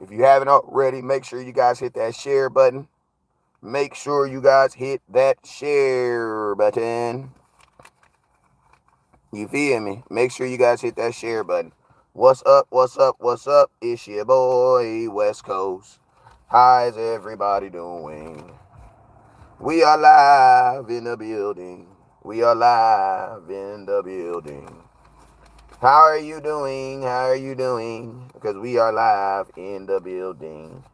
If you haven't already, make sure you guys hit that share button. Make sure you guys hit that share button. You feel me? Make sure you guys hit that share button. What's up? What's up? What's up? It's your boy, West Coast. How's everybody doing? We are live in the building. We are live in the building. How are you doing? How are you doing? Because we are live in the building.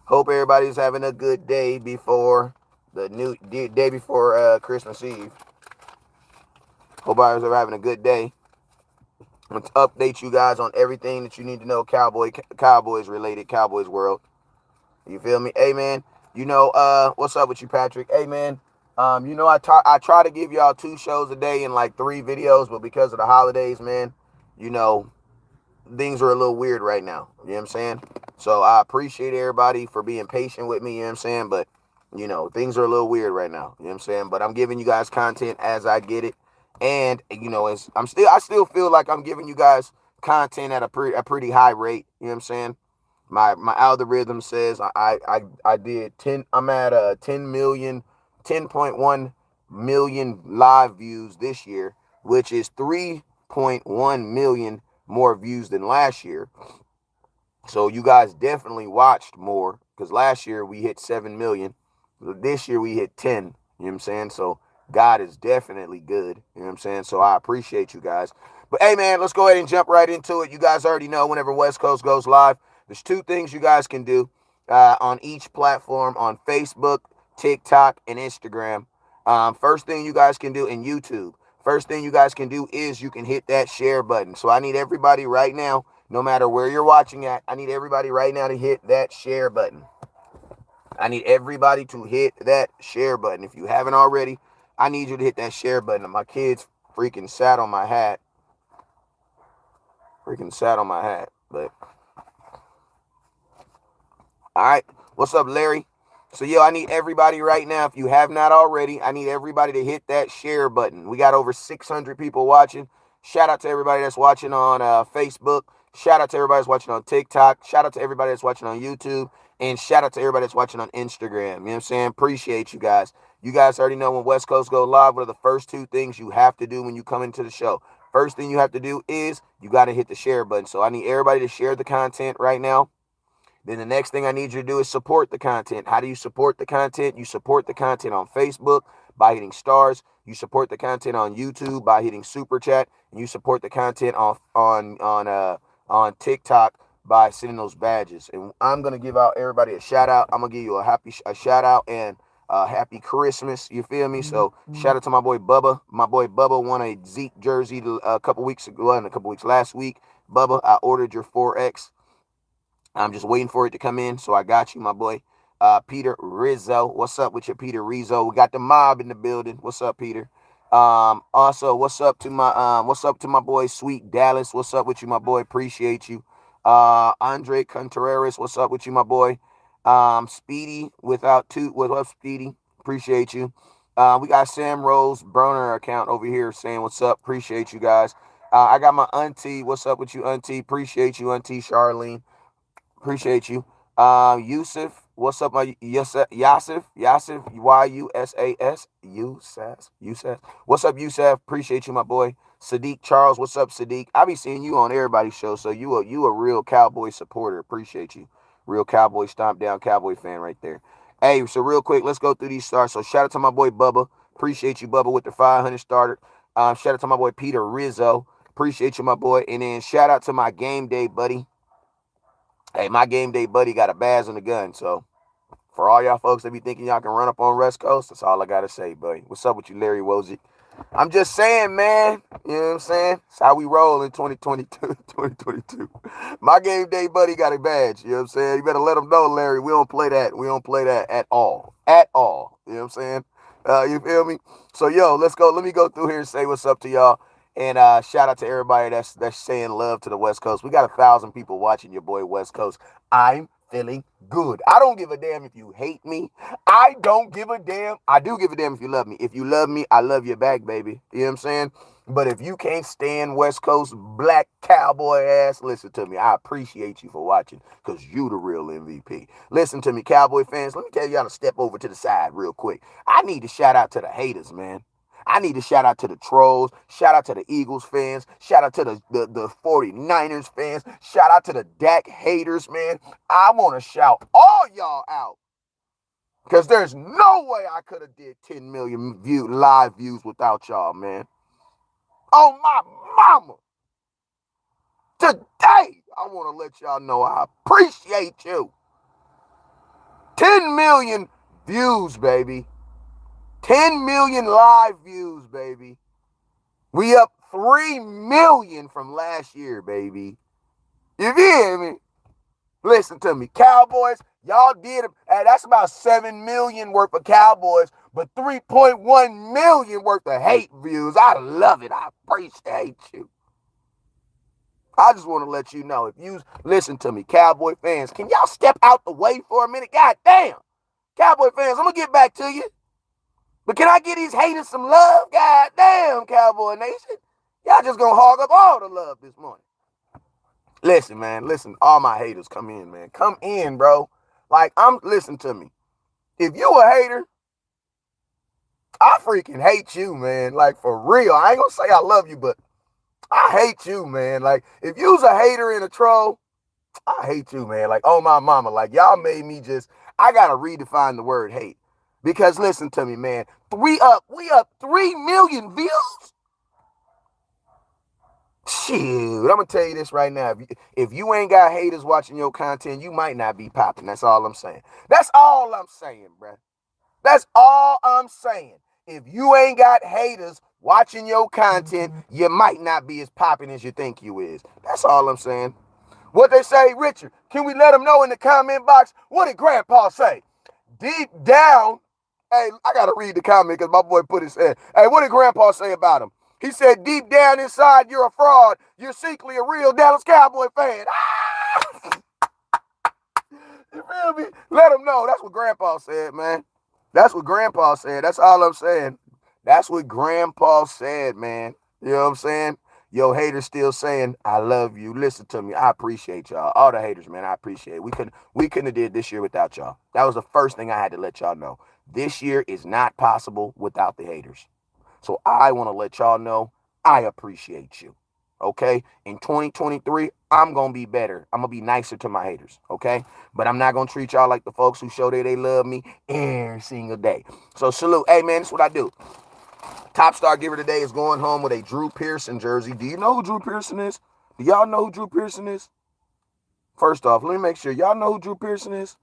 Hope everybody's having a good day before the day before Christmas Eve. Hope everybody's having a good day. I'm going to update you guys on everything that you need to know Cowboys related, Cowboys world. You feel me? Hey, man. What's up with you, Patrick? Hey, man. I try to give y'all 2 shows a day and like 3 videos, but because of the holidays, man, you know, things are a little weird right now. You know what I'm saying? So I appreciate everybody for being patient with me, you know what I'm saying? But, things are a little weird right now. You know what I'm saying? But I'm giving you guys content as I get it. And, I still feel like I'm giving you guys content at a pretty high rate. You know what I'm saying? My algorithm says I did 10. I'm at 10.1 million live views this year, which is 3.1 million more views than last year. So you guys definitely watched more because last year we hit 7 million. This year we hit 10. You know what I'm saying? So God is definitely good. You know what I'm saying? So I appreciate you guys. But hey, man, let's go ahead and jump right into it. You guys already know whenever West Coast goes live, there's 2 things you guys can do on each platform on Facebook, TikTok, and Instagram. First thing you guys can do in YouTube. First thing you guys can do is you can hit that share button. So I need everybody right now, no matter where you're watching at, I need everybody right now to hit that share button. I need everybody to hit that share button. If you haven't already, I need you to hit that share button. My kids freaking sat on my hat. But all right. What's up, Larry? So, I need everybody right now. If you have not already, I need everybody to hit that share button. We got over 600 people watching. Shout out to everybody that's watching on Facebook. Shout out to everybody that's watching on TikTok. Shout out to everybody that's watching on YouTube. And shout out to everybody that's watching on Instagram. You know what I'm saying? Appreciate you guys. You guys already know when West Coast go live, what are the first 2 things you have to do when you come into the show? First thing you have to do is you got to hit the share button. So I need everybody to share the content right now. Then the next thing I need you to do is support the content. How do you support the content? You support the content on Facebook by hitting stars. You support the content on YouTube by hitting super chat, and you support the content on TikTok by sending those badges. And I'm gonna give out everybody a shout out. I'm gonna give you a shout out and happy Christmas. You feel me? So shout out to my boy Bubba. My boy Bubba won a Zeke jersey a couple weeks ago, and a couple weeks last week. Bubba, I ordered your 4X. I'm just waiting for it to come in, so I got you, my boy. Peter Rizzo, what's up with your Peter Rizzo? We got the mob in the building. What's up, Peter? Also, what's up to my boy Sweet Dallas? What's up with you, my boy? Appreciate you. Andre Contreras, what's up with you, my boy? Speedy what's up, Speedy? Appreciate you. We got Sam Rose burner account over here saying what's up. Appreciate you guys. I got my auntie. What's up with you, auntie? Appreciate you, auntie Charlene. Appreciate you. Yusuf, what's up, my Yusuf, Yusas, Yusuf. What's up, Yusuf? Appreciate you, my boy. Sadiq Charles, what's up, Sadiq? I be seeing you on everybody's show, so you a real Cowboy supporter. Appreciate you. Real Cowboy stomp down Cowboy fan right there. Hey, so real quick, let's go through these stars. So shout out to my boy Bubba. Appreciate you, Bubba, with the 500 starter. Shout out to my boy Peter Rizzo. Appreciate you, my boy. And then shout out to my game day buddy. Hey, my game day buddy got a Baz and a gun. So for all y'all folks that be thinking y'all can run up on West Coast, that's all I gotta say, buddy. What's up with you, Larry Wojcik? I'm just saying, man. You know what I'm saying? It's how we roll in 2022. 2022. My game day buddy got a badge. You know what I'm saying? You better let him know, Larry. We don't play that. We don't play that at all. At all. You know what I'm saying? You feel me? So, let's go. Let me go through here and say what's up to y'all. And shout out to everybody that's saying love to the West Coast. We got 1,000 people watching your boy West Coast. I'm feeling good. I don't give a damn if you hate me. I don't give a damn. I do give a damn if you love me. If you love me, I love you back, baby. You know what I'm saying? But if you can't stand West Coast black cowboy ass, listen to me. I appreciate you for watching because you the real MVP. Listen to me, Cowboy fans. Let me tell y'all to step over to the side real quick. I need to shout out to the haters, man. I need to shout out to the trolls. Shout out to the Eagles fans. Shout out to the 49ers fans. Shout out to the Dak haters, man. I want to shout all y'all out. Because there's no way I could have did 10 million live views without y'all, man. Oh, my mama. Today, I want to let y'all know I appreciate you. 10 million views, baby. 10 million live views, baby. We up 3 million from last year, baby. You feel me? Listen to me. Cowboys, y'all did it. Hey, that's about 7 million worth of Cowboys, but 3.1 million worth of hate views. I love it. I appreciate you. I just want to let you know, if you listen to me, Cowboy fans, can y'all step out the way for a minute? God damn. Cowboy fans, I'm going to get back to you. But can I give these haters some love? God damn, Cowboy Nation. Y'all just going to hog up all the love this morning. Listen, man. Listen, all my haters, come in, man. Come in, bro. Like, listen to me. If you a hater, I freaking hate you, man. Like, for real. I ain't going to say I love you, but I hate you, man. Like, if you's a hater and a troll, I hate you, man. Like, oh, my mama. Like, y'all made me I got to redefine the word hate. Because listen to me, man. We up 3 million views. Shoot, I'm going to tell you this right now. If you ain't got haters watching your content, you might not be popping. That's all I'm saying. That's all I'm saying, bruh. That's all I'm saying. If you ain't got haters watching your content, you might not be as popping as you think you is. That's all I'm saying. What they say, Richard, can we let them know in the comment box? What did Grandpa say? Deep down, hey, I got to read the comment because my boy put his head. Hey, what did Grandpa say about him? He said, deep down inside, you're a fraud. You're secretly a real Dallas Cowboy fan. Ah! You feel me? Let them know. That's what Grandpa said, man. That's what Grandpa said. That's all I'm saying. That's what Grandpa said, man. You know what I'm saying? Yo, haters still saying, I love you. Listen to me. I appreciate y'all. All the haters, man, I appreciate it. We couldn't have did this year without y'all. That was the first thing I had to let y'all know. This year is not possible without the haters. So I want to let y'all know I appreciate you. Okay? In 2023, I'm going to be better. I'm going to be nicer to my haters. Okay? But I'm not going to treat y'all like the folks who show that they love me every single day. So salute. Hey, man, this is what I do. Top star giver today is going home with a Drew Pearson jersey. Do you know who Drew Pearson is? Do y'all know who Drew Pearson is? First off, let me make sure. Y'all know who Drew Pearson is?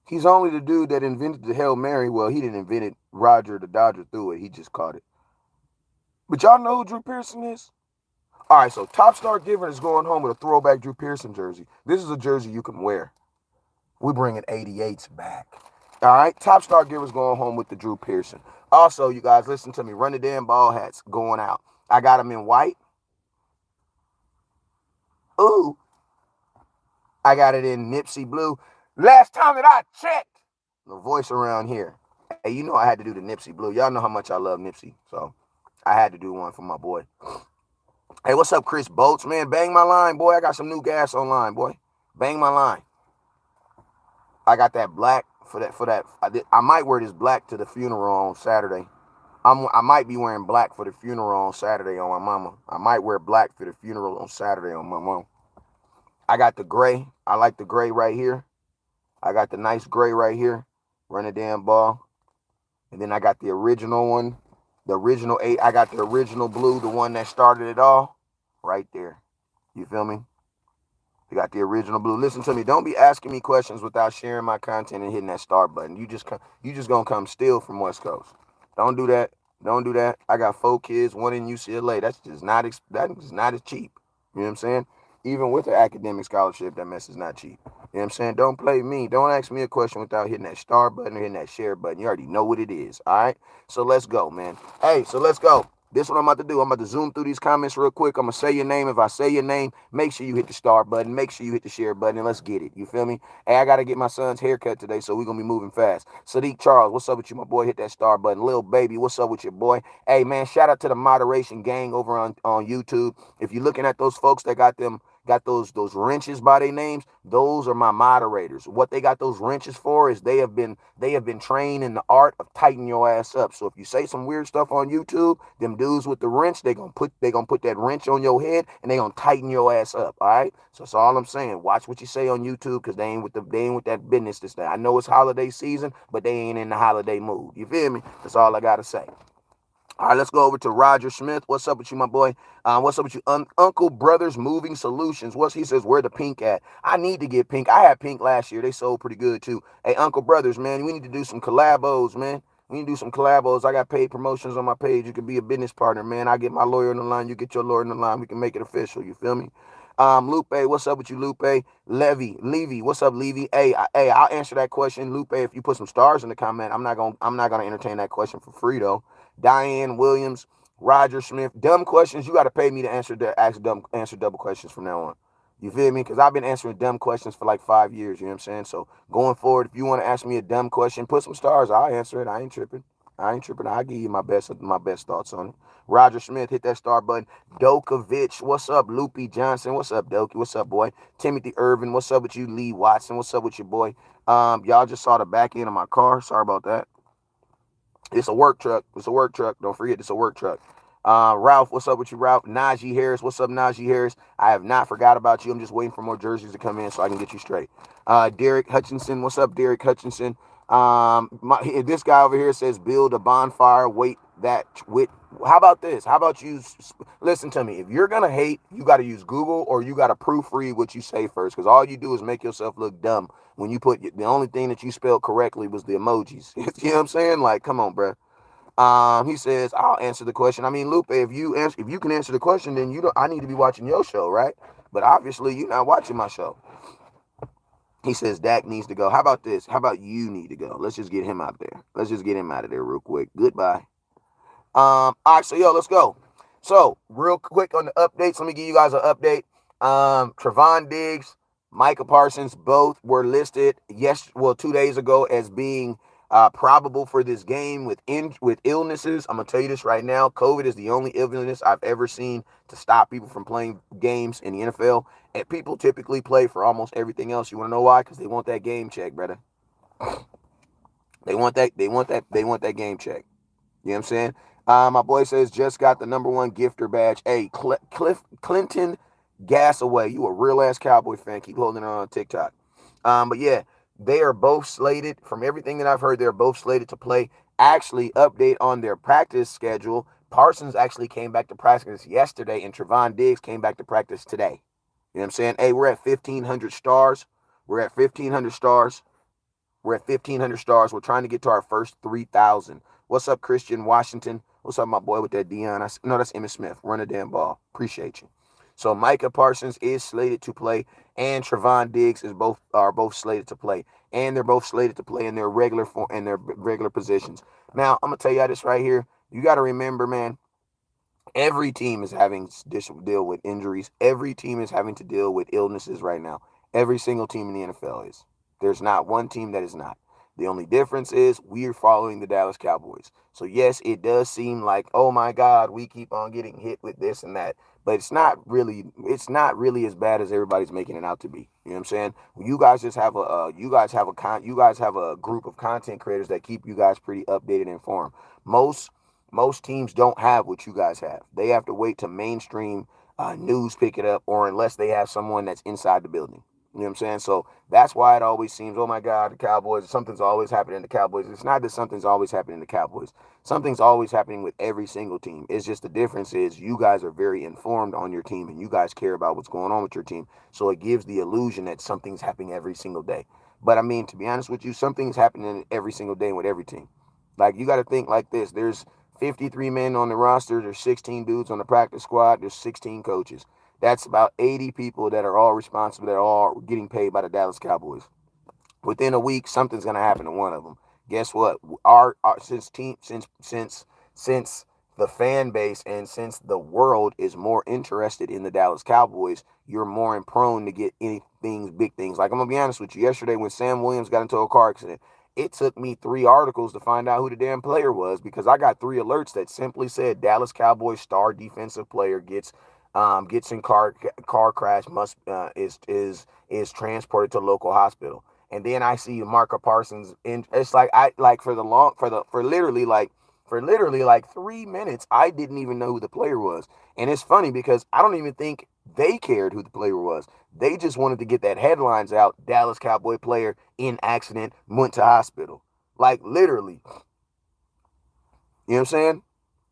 He's only the dude that invented the Hail Mary. Well, he didn't invent it. Roger the Dodger threw it. He just caught it. But y'all know who Drew Pearson is? All right, so Top Star Giver is going home with a throwback Drew Pearson jersey. This is a jersey you can wear. We're bringing 88s back. All right, Top Star Giver is going home with the Drew Pearson. Also, you guys, listen to me. Run the damn ball hats going out. I got them in white. Ooh. I got it in Nipsey blue. Last time that I checked, the voice around here. Hey, you know I had to do the Nipsey blue. Y'all know how much I love Nipsey. So I had to do one for my boy. Hey, what's up, Chris Bolts? Man, bang my line, boy. I got some new gas online, boy. Bang my line. I got that black for that. I might wear this black to the funeral on Saturday. I might be wearing black for the funeral on Saturday on my mama. I might wear black for the funeral on Saturday on my mom. I got the gray. I like the gray right here. I got the nice gray right here. Run a damn ball. And then I got the original one. The original 8. I got the original blue, the one that started it all. Right there. You feel me? You got the original blue. Listen to me. Don't be asking me questions without sharing my content and hitting that start button. You just gonna come steal from West Coast. Don't do that. Don't do that. I got 4 kids, 1 in UCLA. That is not as cheap. You know what I'm saying? Even with an academic scholarship, that mess is not cheap. You know what I'm saying? Don't play me. Don't ask me a question without hitting that star button or hitting that share button. You already know what it is. All right? So let's go, man. Hey, so let's go. This is what I'm about to do. I'm about to zoom through these comments real quick. I'm going to say your name. If I say your name, make sure you hit the star button. Make sure you hit the share button, and let's get it. You feel me? Hey, I got to get my son's haircut today, so we're going to be moving fast. Sadiq Charles, what's up with you, my boy? Hit that star button. Lil Baby, what's up with your boy? Hey, man, shout out to the moderation gang over on YouTube. If you're looking at those folks that got those wrenches by their names, those are my moderators. What they got those wrenches for is they have been trained in the art of tightening your ass up. So if you say some weird stuff on YouTube, them dudes with the wrench, they gonna put that wrench on your head and they gonna tighten your ass up. All right. So that's all I'm saying. Watch what you say on YouTube, because they ain't with that business this day. I know it's holiday season, but they ain't in the holiday mood. You feel me? That's all I gotta say. All right, let's go over to Roger Smith. What's up with you, my boy? What's up with you? Uncle Brothers Moving Solutions. He says, where the pink at? I need to get pink. I had pink last year. They sold pretty good, too. Hey, Uncle Brothers, man, we need to do some collabos, man. We need to do some collabos. I got paid promotions on my page. You can be a business partner, man. I get my lawyer on the line. You get your lawyer on the line. We can make it official. You feel me? Lupe, what's up with you, Lupe? Levy, what's up, Levy? Hey, I'll answer that question, Lupe. If you put some stars in the comment, I'm not gonna entertain that question for free though. Diane Williams, Roger Smith, dumb questions. You got to pay me to answer double questions from now on. You feel me? Because I've been answering dumb questions for like 5 years. You know what I'm saying? So going forward, if you want to ask me a dumb question, put some stars. I'll answer it. I ain't tripping. I'll give you my best thoughts on it. Roger Smith, hit that star button. Dokovich, what's up? Loopy Johnson, what's up, Doki? What's up, boy? Timothy Irvin, what's up with you? Lee Watson, what's up with your boy? Y'all just saw the back end of my car. Sorry about that. It's a work truck. Don't forget, it's a work truck. Ralph, what's up with you, Ralph? Najee Harris, what's up, Najee Harris? I have not forgot about you. I'm just waiting for more jerseys to come in so I can get you straight. Derek Hutchinson, what's up, Derek Hutchinson? This guy over here says build a bonfire. How about this? How about you listen to me? If you're gonna hate, you got to use Google, or you got to proofread what you say first, because all you do is make yourself look dumb when you put the only thing that you spelled correctly was the emojis. You know what I'm saying? Like, come on, bro. He says, I'll answer the question. I mean, Lupe, if you can answer the question, then I need to be watching your show, right? But obviously you're not watching my show. He says Dak needs to go. How about this? How about you need to go? Let's just get him out there. Let's just get him out of there real quick. Goodbye. All right, so let's go. So real quick on the updates, let me give you guys an update. Trevon Diggs, Micah Parsons, both were listed 2 days ago as being probable for this game with illnesses. I'm gonna tell you this right now: COVID is the only illness I've ever seen to stop people from playing games in the NFL. And people typically play for almost everything else. You want to know why? Because they want that game check, brother. They want that game check. You know what I'm saying? My boy says just got the #1 gifter badge. Hey, Clinton Gasaway, you a real ass Cowboy fan. Keep holding it on TikTok. But yeah, they are both slated. From everything that I've heard, they're both slated to play. Actually, update on their practice schedule. Parsons actually came back to practice yesterday, and Trevon Diggs came back to practice today. You know what I'm saying? Hey, we're at 1,500 stars. We're at 1,500 stars. We're trying to get to our first 3,000. What's up, Christian Washington? What's up, my boy, with that Dion? No, that's Emmitt Smith. Run a damn ball. Appreciate you. So Micah Parsons is slated to play, and Trevon Diggs are both slated to play, and they're both slated to play in their regular positions. Now I'm gonna tell you this right here. You got to remember, man. Every team is having to deal with injuries. Every team is having to deal with illnesses right now. Every single team in the NFL is. There's not one team that is not. The only difference is we're following the Dallas Cowboys. So yes, it does seem like, oh my God, we keep on getting hit with this and that. But it's not really as bad as everybody's making it out to be. You know what I'm saying? You guys just have a group of content creators that keep you guys pretty updated and informed. Most teams don't have what you guys have. They have to wait to mainstream news pick it up, or unless they have someone that's inside the building. You know what I'm saying? So that's why it always seems, oh my God, the Cowboys, something's always happening in the Cowboys. It's not that something's always happening in the Cowboys. Something's always happening with every single team. It's just the difference is you guys are very informed on your team, and you guys care about what's going on with your team. So it gives the illusion that something's happening every single day. But I mean, to be honest with you, something's happening every single day with every team. Like, you got to think like this. There's 53 men on the roster. There's 16 dudes on the practice squad. There's 16 coaches. That's about 80 people that are all responsible, that are all getting paid by the Dallas Cowboys. Within a week, something's going to happen to one of them. Guess what? Since the fan base, and since the world is more interested in the Dallas Cowboys, you're more prone to get anything, big things. Like, I'm going to be honest with you. Yesterday, when Sam Williams got into a car accident, it took me 3 articles to find out who the damn player was, because I got 3 alerts that simply said Dallas Cowboys star defensive player gets in car crash, must is transported to local hospital. And then I see Marka Parsons, and it's like, I like for literally like 3 minutes, I didn't even know who the player was. And it's funny because I don't even think they cared who the player was. They just wanted to get that headlines out. Dallas Cowboy player in accident, went to hospital. Like, literally. You know what I'm saying?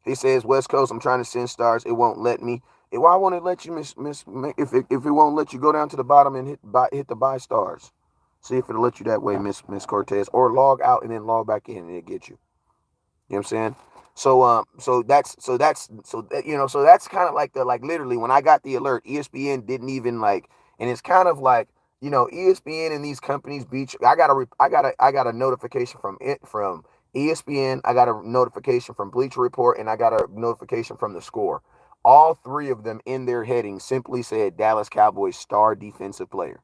He says, West Coast, I'm trying to send stars. It won't let me. Why won't it let you, if it won't let you go down to the bottom and hit the buy stars? See if it'll let you that way, Miss Cortez. Or log out and then log back in and it'll get you. You know what I'm saying? So that's kind of like literally when I got the alert, ESPN didn't even like, and it's kind of like, ESPN and these companies beat you. I got a notification from ESPN. I got a notification from Bleacher Report, and I got a notification from The Score. All 3 of them in their heading simply said Dallas Cowboys star defensive player.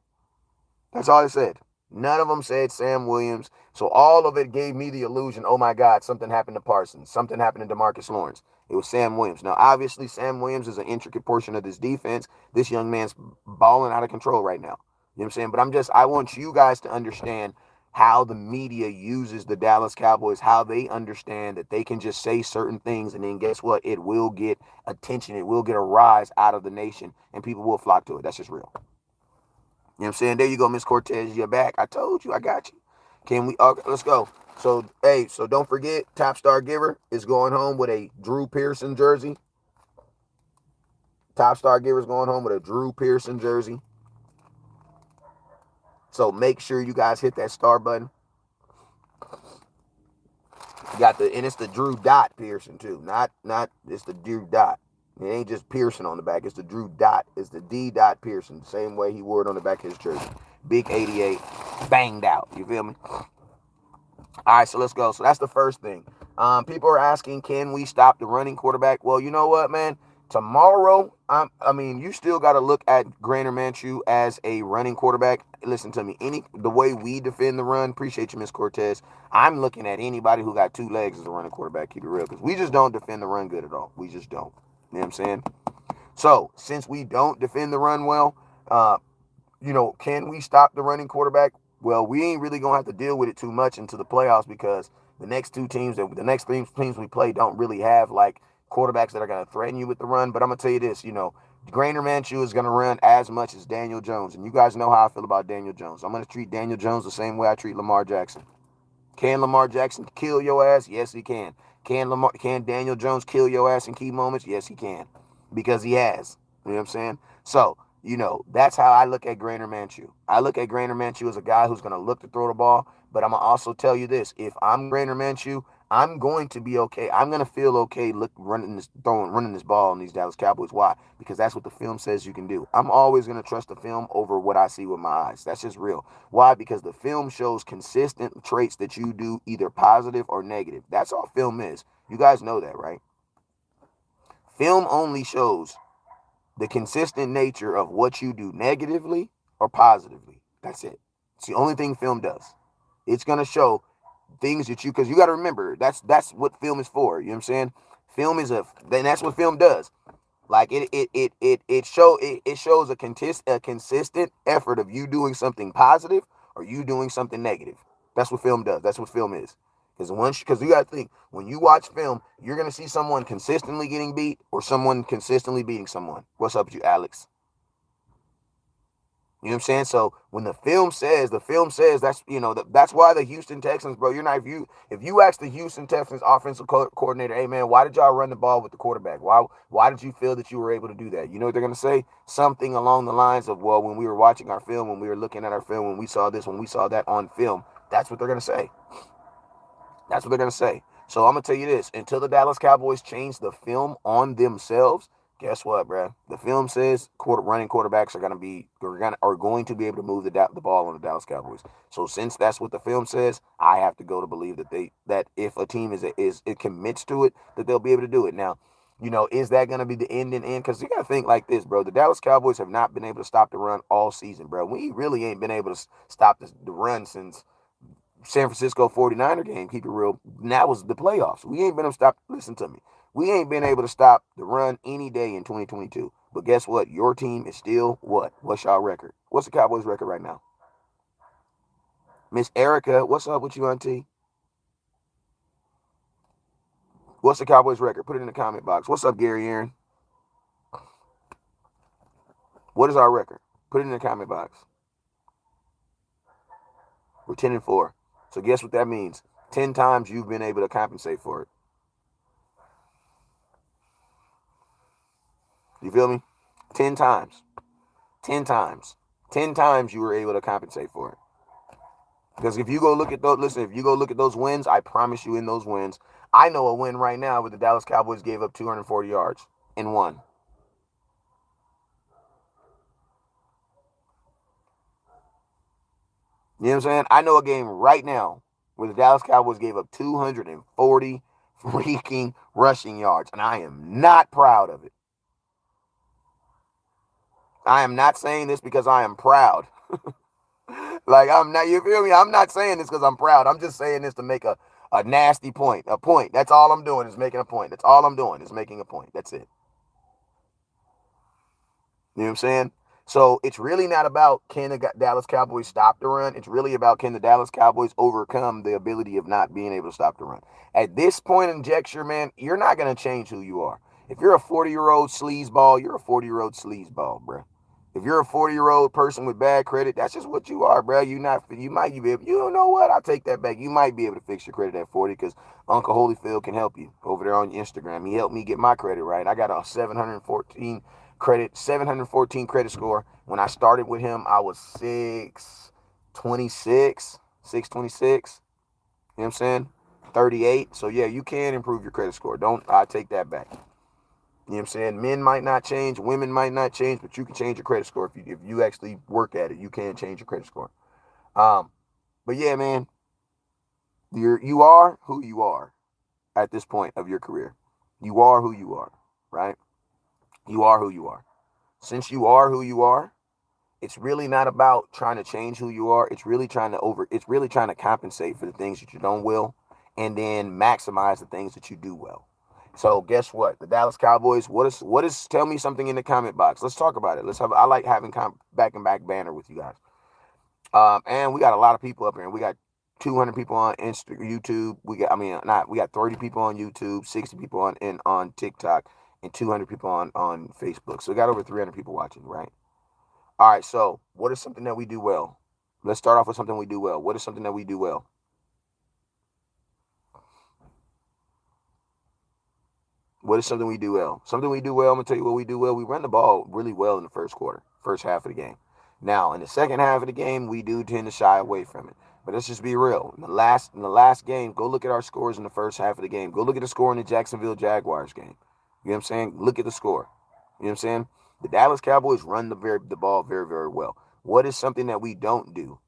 That's all it said. None of them said Sam Williams. So all of it gave me the illusion, oh my God, something happened to Parsons. Something happened to DeMarcus Lawrence. It was Sam Williams. Now, obviously, Sam Williams is an intricate portion of this defense. This young man's balling out of control right now. You know what I'm saying? But I want you guys to understand how the media uses the Dallas Cowboys, how they understand that they can just say certain things, and then guess what? It will get attention. It will get a rise out of the nation, and people will flock to it. That's just real. You know what I'm saying? There you go, Miss Cortez. You're back. I told you. I got you. Can we? Okay, let's go. So, hey, so don't forget, Top Star Giver is going home with a Drew Pearson jersey. Top Star Giver is going home with a Drew Pearson jersey. So make sure you guys hit that star button. You got and it's the Drew Dot Pearson too. Not it's the Drew Dot. It ain't just Pearson on the back. It's the Drew Dot. It's the D. Dot Pearson. The same way he wore it on the back of his jersey. Big 88. Banged out. You feel me? All right, so let's go. So that's the first thing. People are asking, can we stop the running quarterback? Well, you know what, man? Tomorrow, you still got to look at Grainer Minshew as a running quarterback. Listen to me. The way we defend the run, appreciate you, Miss Cortez. I'm looking at anybody who got 2 legs as a running quarterback. Keep it real, because we just don't defend the run good at all. We just don't. You know what I'm saying? So, since we don't defend the run well, can we stop the running quarterback? Well, we ain't really going to have to deal with it too much into the playoffs, because the next 3 teams we play don't really have, like, quarterbacks that are going to threaten you with the run. But I'm going to tell you this, Grainer Minshew is going to run as much as Daniel Jones. And you guys know how I feel about Daniel Jones. I'm going to treat Daniel Jones the same way I treat Lamar Jackson. Can Lamar Jackson kill your ass? Yes, he can. Can Daniel Jones kill your ass in key moments? Yes, he can. Because he has. You know what I'm saying? So, that's how I look at Grainer Minshew. I look at Grainer Minshew as a guy who's going to look to throw the ball. But I'm going to also tell you this. If I'm Grainer Minshew, I'm going to be okay. I'm going to feel okay running this ball on these Dallas Cowboys. Why? Because that's what the film says you can do. I'm always going to trust the film over what I see with my eyes. That's just real. Why? Because the film shows consistent traits that you do, either positive or negative. That's all film is. You guys know that, right? Film only shows the consistent nature of what you do negatively or positively. That's it. It's the only thing film does. It's going to show things that because you got to remember, that's what film is for. You know what I'm saying? Film is then that's what film does. Like it shows a consistent effort of you doing something positive or you doing something negative. That's what film does. That's what film is. Because you got to think, when you watch film, you're going to see someone consistently getting beat or someone consistently beating someone. What's up with you, Alex? You know what I'm saying? So when the film says that's, that's why the Houston Texans, bro, if you ask the Houston Texans offensive coordinator, hey man, why did y'all run the ball with the quarterback? Why did you feel that you were able to do that? You know what they're going to say? Something along the lines of, well, when we were watching our film, when we were looking at our film, when we saw this, when we saw that on film, that's what they're going to say. That's what they're going to say. So I'm going to tell you this, until the Dallas Cowboys change the film on themselves, Guess what, bro? The film says running quarterbacks are going to be able to move the ball on the Dallas Cowboys. So since that's what the film says, I have to go to believe that if a team it commits to it, that they'll be able to do it. Now, is that going to be the end and end? Because you got to think like this, bro. The Dallas Cowboys have not been able to stop the run all season, bro. We really ain't been able to stop the run since San Francisco 49er game. Keep it real. And that was the playoffs. We ain't been able to stop. Listen to me. We ain't been able to stop the run any day in 2022. But guess what? Your team is still what? What's y'all record? What's the Cowboys record right now? Miss Erica, what's up with you, auntie? What's the Cowboys record? Put it in the comment box. What's up, Gary Aaron? What is our record? Put it in the comment box. We're 10-4. So guess what that means? 10 times you've been able to compensate for it. You feel me? 10 times. 10 times. 10 times you were able to compensate for it. Because if you go look at those wins, I promise you in those wins, I know a win right now where the Dallas Cowboys gave up 240 yards and won. You know what I'm saying? I know a game right now where the Dallas Cowboys gave up 240 freaking rushing yards, and I am not proud of it. I am not saying this because I am proud. Like, I'm not, you feel me? I'm not saying this because I'm proud. I'm just saying this to make a nasty point. A point. That's all I'm doing is making a point. That's all I'm doing is making a point. That's it. You know what I'm saying? So it's really not about can the Dallas Cowboys stop the run. It's really about can the Dallas Cowboys overcome the ability of not being able to stop the run. At this point in juncture, man, you're not going to change who you are. If you're a 40-year-old sleazeball, you're a 40-year-old sleazeball, bro. If you're a 40-year-old person with bad credit, that's just what you are, bro. You might be able, you don't know what? I'll take that back. You might be able to fix your credit at 40 because Uncle Holyfield can help you over there on Instagram. He helped me get my credit right. I got a 714 credit score. When I started with him, I was 626. You know what I'm saying? 38. So yeah, you can improve your credit score. I take that back. You know what I'm saying? Men might not change, women might not change, but you can change your credit score if you actually work at it. You can change your credit score. But yeah, man, you are who you are at this point of your career. You are who you are, right? You are who you are. Since you are who you are, it's really not about trying to change who you are. It's really trying to compensate for the things that you don't well, and then maximize the things that you do well. So guess what? The Dallas Cowboys, tell me something in the comment box. Let's talk about it. I like having back and back banner with you guys. And we got a lot of people up here. We got 200 people on YouTube. We got 30 people on YouTube, 60 people on TikTok, and 200 people on Facebook. So we got over 300 people watching, right? All right, so what is something that we do well? Let's start off with something we do well. What is something that we do well? What is something we do well? Something we do well, I'm going to tell you what we do well. We run the ball really well in the first half of the game. Now, in the second half of the game, we do tend to shy away from it. But let's just be real. In the last game, go look at our scores in the first half of the game. Go look at the score in the Jacksonville Jaguars game. You know what I'm saying? Look at the score. You know what I'm saying? The Dallas Cowboys run the ball very, very well. What is something that we don't do?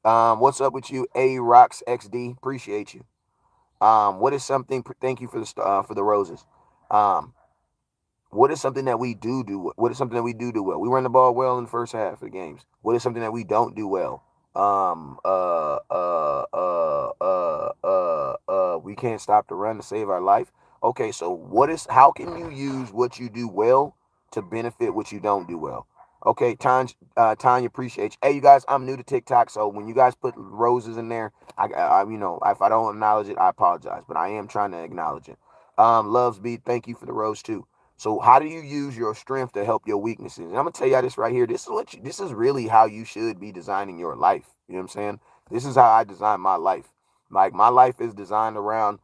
What's up with you, A-Rocks XD? Appreciate you. What is something? Thank you for the roses. What is something that we do? What is something that we do well? We run the ball well in the first half of the games. What is something that we don't do well? We can't stop the run to save our life. Okay, so how can you use what you do well to benefit what you don't do well? Okay, Tanya, appreciate you. Hey, you guys, I'm new to TikTok, so when you guys put roses in there, I if I don't acknowledge it, I apologize, but I am trying to acknowledge it. Loves B, thank you for the rose too. So how do you use your strength to help your weaknesses? And I'm gonna tell y'all this right here. This is really how you should be designing your life. You know what I'm saying? This is how I design my life. Like, my life is designed around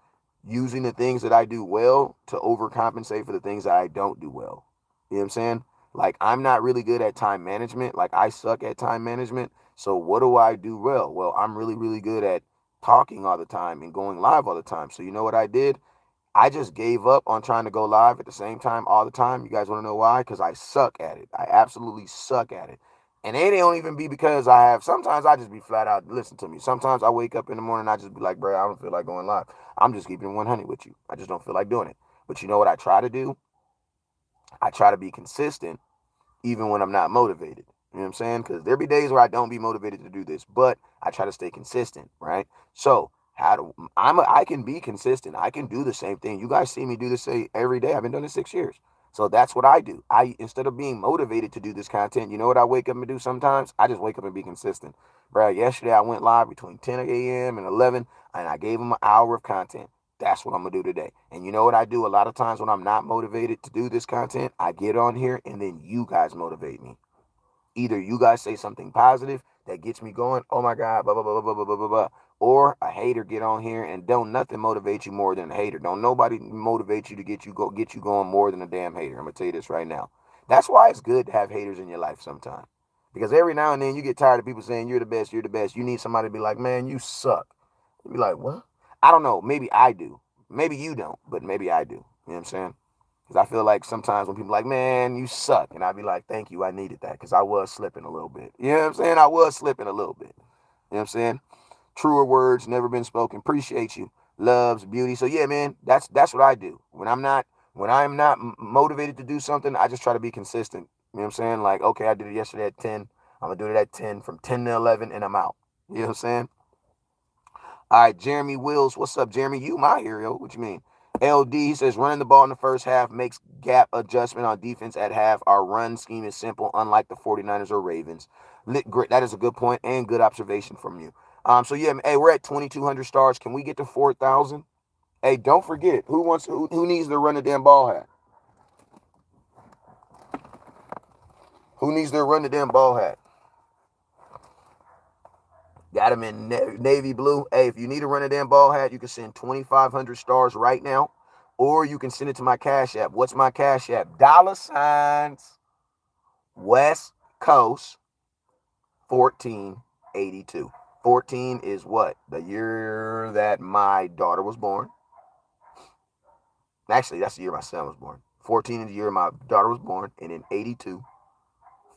using the things that I do well to overcompensate for the things that I don't do well. You know what I'm saying? Like, I'm not really good at time management. Like, I suck at time management. So what do I do well? Well, I'm really, really good at talking all the time and going live all the time. So you know what I did? I just gave up on trying to go live at the same time all the time. You guys want to know why? Because I suck at it. I absolutely suck at it. And it don't even be because sometimes I just be flat out, listen to me. Sometimes I wake up in the morning, I just be like, bro, I don't feel like going live. I'm just keeping it 100 with you. I just don't feel like doing it. But you know what I try to do? I try to be consistent even when I'm not motivated. You know what I'm saying? Because there be days where I don't be motivated to do this, but I try to stay consistent, right? So I can be consistent. I can do the same thing. You guys see me do this every day. I've been doing it 6 years. So that's what I do. Instead of being motivated to do this content, you know what I wake up and do sometimes? I just wake up and be consistent. Bro, yesterday I went live between 10 a.m. and 11, and I gave them an hour of content. That's what I'm going to do today. And you know what I do a lot of times when I'm not motivated to do this content? I get on here and then you guys motivate me. Either you guys say something positive that gets me going, oh my God, blah, blah, blah, blah, blah, blah, blah, blah. Or a hater get on here and don't nothing motivate you more than a hater. Don't nobody motivate you to get you going more than a damn hater. I'm going to tell you this right now. That's why it's good to have haters in your life sometimes. Because every now and then you get tired of people saying you're the best, you're the best. You need somebody to be like, man, you suck. You be like, what? I don't know. Maybe I do. Maybe you don't, but maybe I do. You know what I'm saying? Because I feel like sometimes when people are like, man, you suck. And I be like, thank you. I needed that because I was slipping a little bit. You know what I'm saying? I was slipping a little bit. You know what I'm saying? Truer words never been spoken. Appreciate you. Loves, beauty. So yeah, man, that's what I do. When I'm not motivated to do something, I just try to be consistent. You know what I'm saying? Like, okay, I did it yesterday at 10. I'm going to do it at 10 from 10 to 11 and I'm out. You know what I'm saying? All right, Jeremy Wills. What's up, Jeremy? You my hero. What you mean? LD says running the ball in the first half makes gap adjustment on defense at half. Our run scheme is simple, unlike the 49ers or Ravens. That is a good point and good observation from you. So yeah, hey, we're at 2,200 stars. Can we get to 4,000? Hey, don't forget who needs to run the damn ball hat? Who needs to run the damn ball hat? Got him in navy blue. Hey, if you need to run a damn ball hat, you can send 2,500 stars right now. Or you can send it to my Cash App. What's my Cash App? $ West Coast 1482. 14 is what? The year that my daughter was born. Actually, that's the year my son was born. 14 is the year my daughter was born. And then 82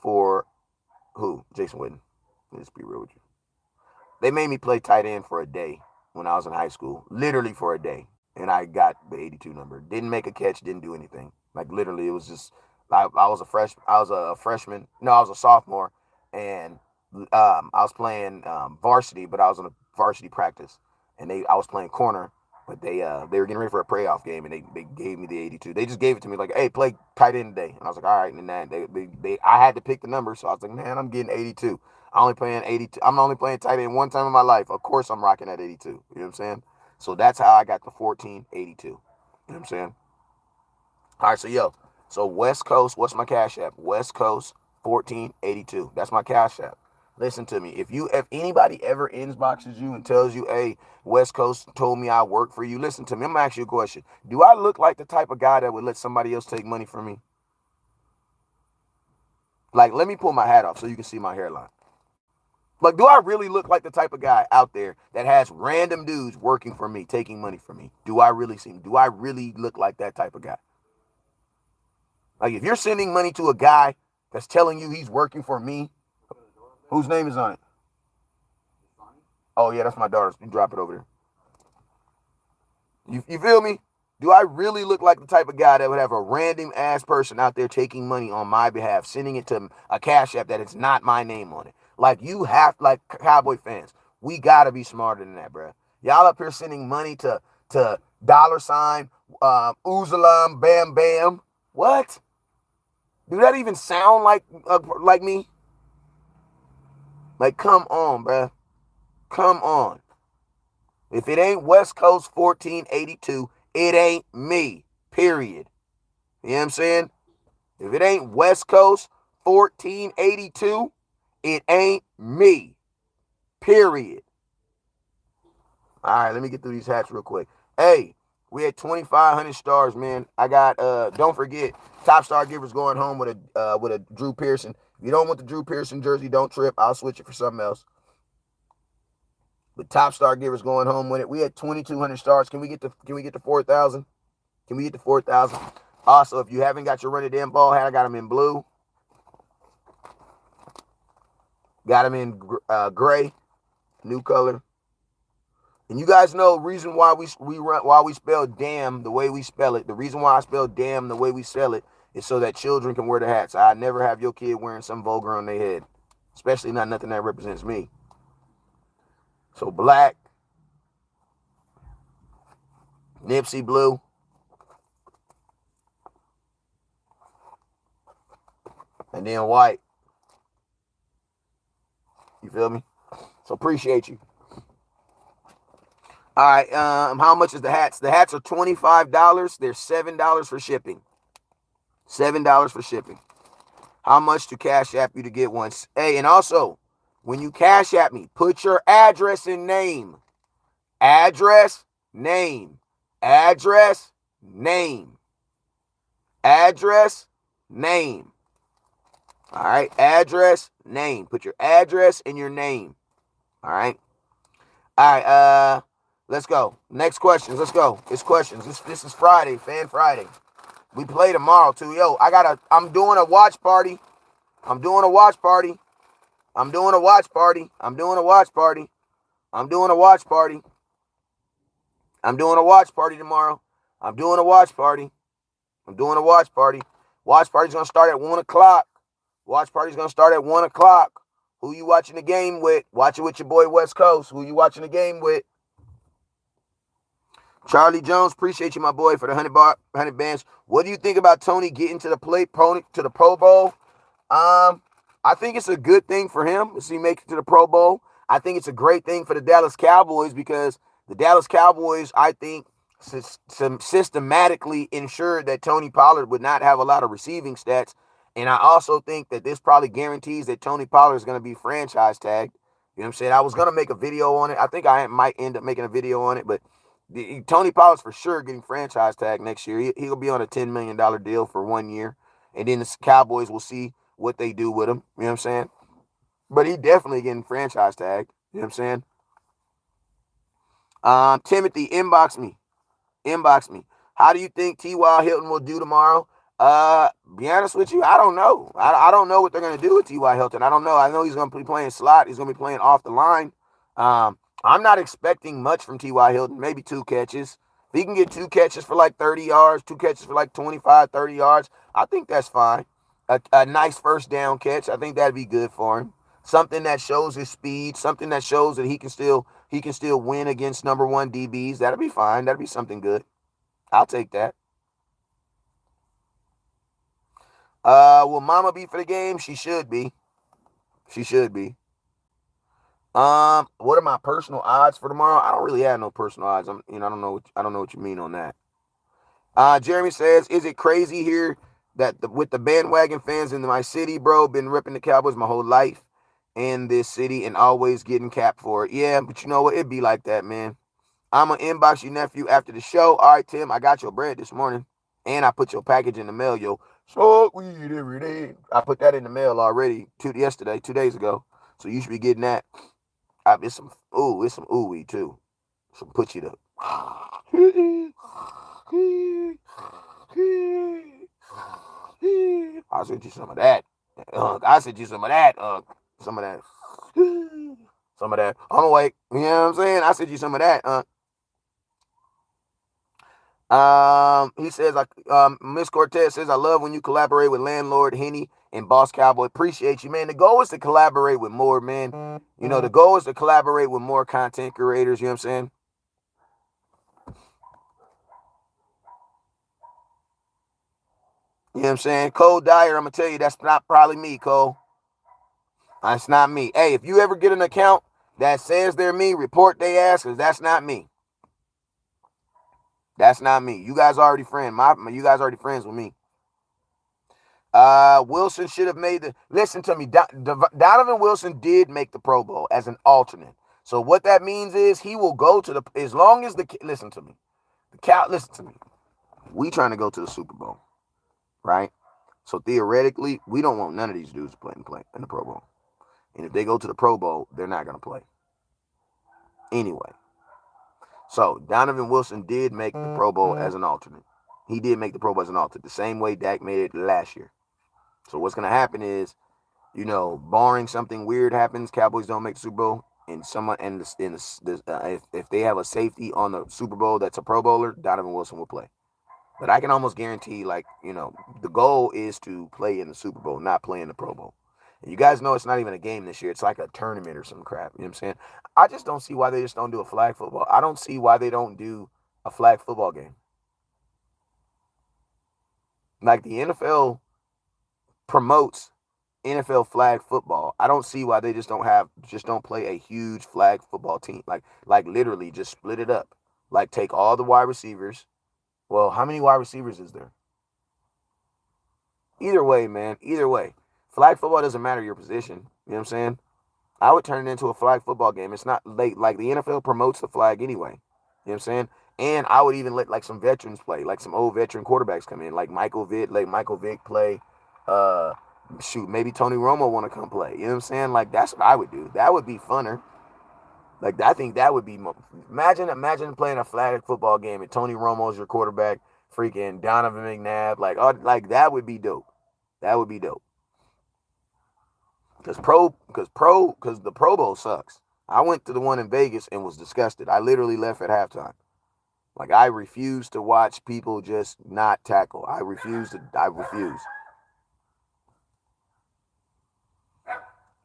for who? Jason Witten. Let's be real with you. They made me play tight end for a day when I was in high school. Literally for a day. And I got the 82 number. Didn't make a catch, didn't do anything. Like literally, it was just I was a freshman. No, I was a sophomore, and I was playing varsity, but I was in a varsity practice, and I was playing corner, but they were getting ready for a playoff game, and they gave me the 82. They just gave it to me like, hey, play tight end today, and I was like, all right. And then I had to pick the number, so I was like, man, I'm getting 82. I'm only playing tight end one time in my life. Of course, I'm rocking at 82. You know what I'm saying? So that's how I got the 1482. You know what I'm saying? All right, so West Coast, what's my Cash App? West Coast 1482. That's my Cash App. Listen to me. If anybody ever inboxes you and tells you, hey, West Coast told me I work for you, listen to me. I'm gonna ask you a question. Do I look like the type of guy that would let somebody else take money from me? Like, let me pull my hat off so you can see my hairline. Like, do I really look like the type of guy out there that has random dudes working for me, taking money from me? Do I really look like that type of guy? Like, if you're sending money to a guy that's telling you he's working for me, whose name is on it? Oh, yeah, that's my daughter's. You drop it over there. You feel me? Do I really look like the type of guy that would have a random ass person out there taking money on my behalf, sending it to a Cash App that it's not my name on it? Like, like Cowboy fans, we gotta be smarter than that, bro. Y'all up here sending money to $ Uzalam Bam Bam. What? Do that even sound like me? Like, come on, bro. Come on. If it ain't West Coast 1482, it ain't me. Period. You know what I'm saying? If it ain't West Coast 1482, it ain't me. Period. All right, let me get through these hats real quick. Hey, we had 2,500 stars, man. I got don't forget, top star givers going home with a Drew Pearson. If you don't want the Drew Pearson jersey, don't trip. I'll switch it for something else. But top star givers going home with it. We had 2,200 stars. Can we get to 4,000? Can we get to 4,000? Also, if you haven't got your Run It Damn Ball hat, I got them in blue. Got them in gray, new color. And you guys know reason why we spell damn the way we spell it. The reason why I spell damn the way we spell it is so that children can wear the hats. I never have your kid wearing something vulgar on their head, especially not nothing that represents me. So black, Nipsey blue, and then white. You feel me? So appreciate you. All right, how much is the hats? The hats are $25. They're $7 for shipping. $7 for shipping. How much to Cash App you to get one? Hey, and also, when you Cash App me, put your address and name. Address, name. Address, name. Address, name. All right, address, name. Put your address and your name. All right. All right, let's go. Next questions. Let's go. It's questions. This is Friday, Fan Friday. We play tomorrow too. Yo, I'm doing a watch party. I'm doing a watch party. I'm doing a watch party. I'm doing a watch party. I'm doing a watch party. I'm doing a watch party tomorrow. I'm doing a watch party. I'm doing a watch party. Watch party's gonna start at 1 o'clock. Watch party's gonna start at 1 o'clock. Who you watching the game with? Watch it with your boy West Coast. Who you watching the game with? Charlie Jones, appreciate you, my boy, for the 100 bands. What do you think about Tony getting to the Pro Bowl? I think it's a good thing for him to see make it to the Pro Bowl. I think it's a great thing for the Dallas Cowboys because the Dallas Cowboys, I think, systematically ensured that Tony Pollard would not have a lot of receiving stats. And I also think that this probably guarantees that Tony Pollard is going to be franchise tagged. You know what I'm saying? I was going to make a video on it. I think I might end up making a video on it, but Tony Pollard's for sure getting franchise tagged next year. He'll be on a $10 million deal for 1 year. And then the Cowboys will see what they do with him. You know what I'm saying? But he definitely getting franchise tagged. You know what I'm saying? Timothy, inbox me. Inbox me. How do you think T.Y. Hilton will do tomorrow? Be honest with you, I don't know. I don't know what they're going to do with T.Y. Hilton. I don't know. I know he's going to be playing slot. He's going to be playing off the line. I'm not expecting much from T.Y. Hilton. Maybe 2 catches. If he can get 2 catches for like 30 yards, 2 catches for like 25, 30 yards, I think that's fine. A nice first down catch, I think that'd be good for him. Something that shows his speed, something that shows that he can still win against number 1 DBs. That'll be fine. That'll be something good. I'll take that. Will Mama be for the game? She should be. She should be. What are my personal odds for tomorrow? I don't really have no personal odds. I don't know what you mean on that. Jeremy says, is it crazy here that with the bandwagon fans in my city, bro, been ripping the Cowboys my whole life in this city and always getting capped for it. Yeah, but you know what? It'd be like that, man. I'm going to inbox your nephew after the show. All right, Tim, I got your bread this morning. And I put your package in the mail, yo. So we eat every day. I put that in the mail already 2 days ago. So you should be getting that. It's some ooey too. Some put you to. I sent you some of that. I sent you some of that. Some of that. Some of that. I'm awake. You know what I'm saying? I sent you some of that. He says, Miss Cortez says, I love when you collaborate with Landlord Henny and Boss Cowboy. Appreciate you, man. The goal is to collaborate with more, man. You know, the goal is to collaborate with more content creators. You know what I'm saying? You know what I'm saying? Cole Dyer, I'm going to tell you, that's not probably me, Cole. That's not me. Hey, if you ever get an account that says they're me, report they ass, because that's not me. That's not me. You guys already friends. You guys already friends with me. Wilson should have made listen to me. Donovan Wilson did make the Pro Bowl as an alternate. So what that means is he will go to as long as listen to me. Listen to me. We trying to go to the Super Bowl, right? So theoretically, we don't want none of these dudes to play in the Pro Bowl. And if they go to the Pro Bowl, they're not going to play. Anyway. So Donovan Wilson did make the Pro Bowl as an alternate. He did make the Pro Bowl as an alternate, the same way Dak made it last year. So what's going to happen is, barring something weird happens, Cowboys don't make the Super Bowl, and someone if they have a safety on the Super Bowl that's a Pro Bowler, Donovan Wilson will play. But I can almost guarantee, the goal is to play in the Super Bowl, not play in the Pro Bowl. And you guys know it's not even a game this year. It's like a tournament or some crap. You know what I'm saying? I just don't see why they just don't do a flag football. I don't see why they don't do a flag football game. Like, the NFL promotes NFL flag football. I don't see why they just don't play a huge flag football team. Like literally just split it up. Like, take all the wide receivers. Well, how many wide receivers is there? Either way, man. Either way. Flag football doesn't matter your position. You know what I'm saying? I would turn it into a flag football game. It's not late. Like, the NFL promotes the flag anyway. You know what I'm saying? And I would even let, like, some veterans play. Like, some old veteran quarterbacks come in. Like Michael Vick play. Maybe Tony Romo want to come play. You know what I'm saying? Like, that's what I would do. That would be funner. Like, I think that would be more. Imagine playing a flag football game and Tony Romo's your quarterback, freaking Donovan McNabb. Like that would be dope. That would be dope. Because the Pro Bowl sucks. I went to the one in Vegas and was disgusted. I literally left at halftime. Like, I refuse to watch people just not tackle. I refuse.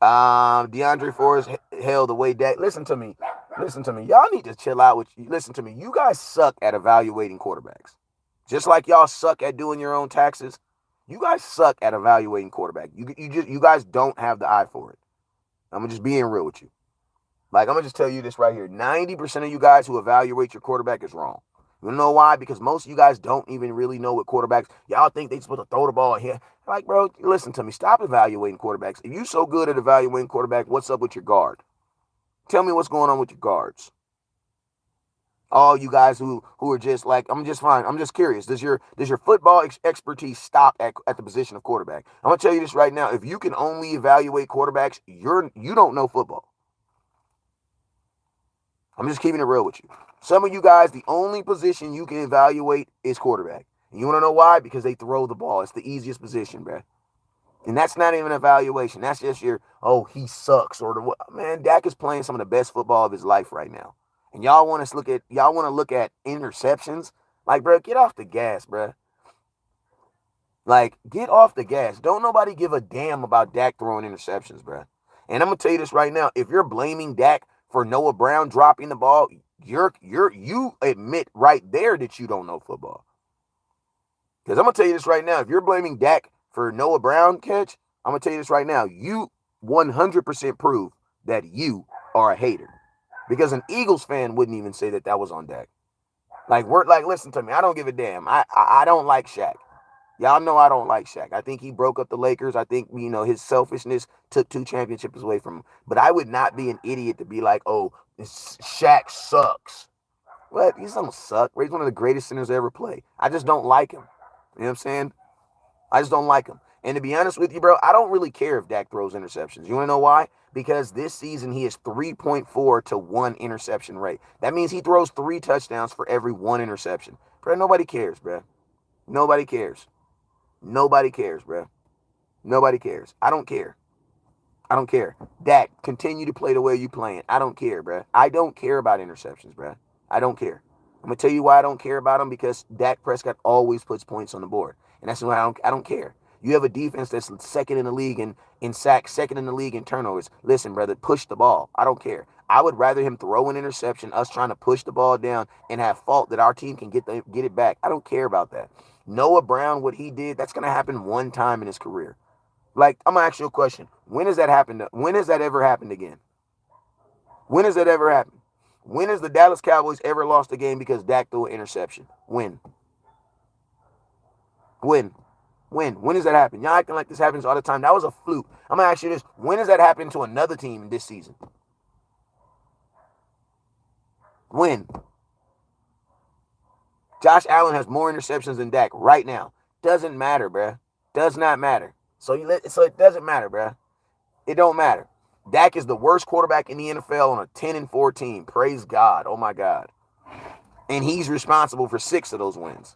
DeAndre Forrest held the way Dak. Listen to me. Y'all need to chill out listen to me. You guys suck at evaluating quarterbacks. Just like y'all suck at doing your own taxes. You guys suck at evaluating quarterback. You guys don't have the eye for it. I'm just being real with you. Like, I'm going to just tell you this right here. 90% of you guys who evaluate your quarterback is wrong. You know why? Because most of you guys don't even really know what quarterbacks. Y'all think they're supposed to throw the ball here. Like, bro, listen to me. Stop evaluating quarterbacks. If you're so good at evaluating quarterback, what's up with your guard? Tell me what's going on with your guards. All you guys who are just like, I'm just fine. I'm just curious. Does your football expertise stop at the position of quarterback? I'm going to tell you this right now. If you can only evaluate quarterbacks, you don't know football. I'm just keeping it real with you. Some of you guys, the only position you can evaluate is quarterback. And you want to know why? Because they throw the ball. It's the easiest position, bro. And that's not even an evaluation. That's just he sucks. Man, Dak is playing some of the best football of his life right now. And y'all want to look at interceptions? Like, bro, get off the gas, bro. Like, get off the gas. Don't nobody give a damn about Dak throwing interceptions, bro. And I'm going to tell you this right now. If you're blaming Dak for Noah Brown dropping the ball, you admit right there that you don't know football. Because I'm going to tell you this right now. If you're blaming Dak for Noah Brown catch, I'm going to tell you this right now. You 100% prove that you are a hater. Because an Eagles fan wouldn't even say that was on Dak. Listen to me. I don't give a damn. I don't like Shaq. Y'all know I don't like Shaq. I think he broke up the Lakers. I think, his selfishness took 2 championships away from him. But I would not be an idiot to be like, oh, Shaq sucks. What? He don't suck. He's one of the greatest centers to ever play. I just don't like him. You know what I'm saying? I just don't like him. And to be honest with you, bro, I don't really care if Dak throws interceptions. You want to know why? Because this season he is 3.4 to 1 interception rate. That means he throws 3 touchdowns for every 1 interception. Bro, nobody cares, bro. Nobody cares. Nobody cares, bro. Nobody cares. I don't care. Dak, continue to play the way you playing. I don't care, bro. I don't care about interceptions, bro. I don't care. I'm going to tell you why I don't care about them, because Dak Prescott always puts points on the board. And that's why I don't care. You have a defense that's second in the league in sacks, second in the league in turnovers. Listen, brother, push the ball. I don't care. I would rather him throw an interception, us trying to push the ball down and have fault that our team can get it back. I don't care about that. Noah Brown, what he did, that's going to happen one time in his career. Like, I'm going to ask you a question. When has that happened? When has that ever happened again? When has that ever happened? When has the Dallas Cowboys ever lost a game because Dak threw an interception? When does that happen? Y'all acting like this happens all the time. That was a fluke. I'm going to ask you this. When has that happened to another team this season? When? Josh Allen has more interceptions than Dak right now. Doesn't matter, bruh. Does not matter. So it doesn't matter, bruh. It don't matter. Dak is the worst quarterback in the NFL on a 10-4 team. Praise God. Oh, my God. And he's responsible for 6 of those wins.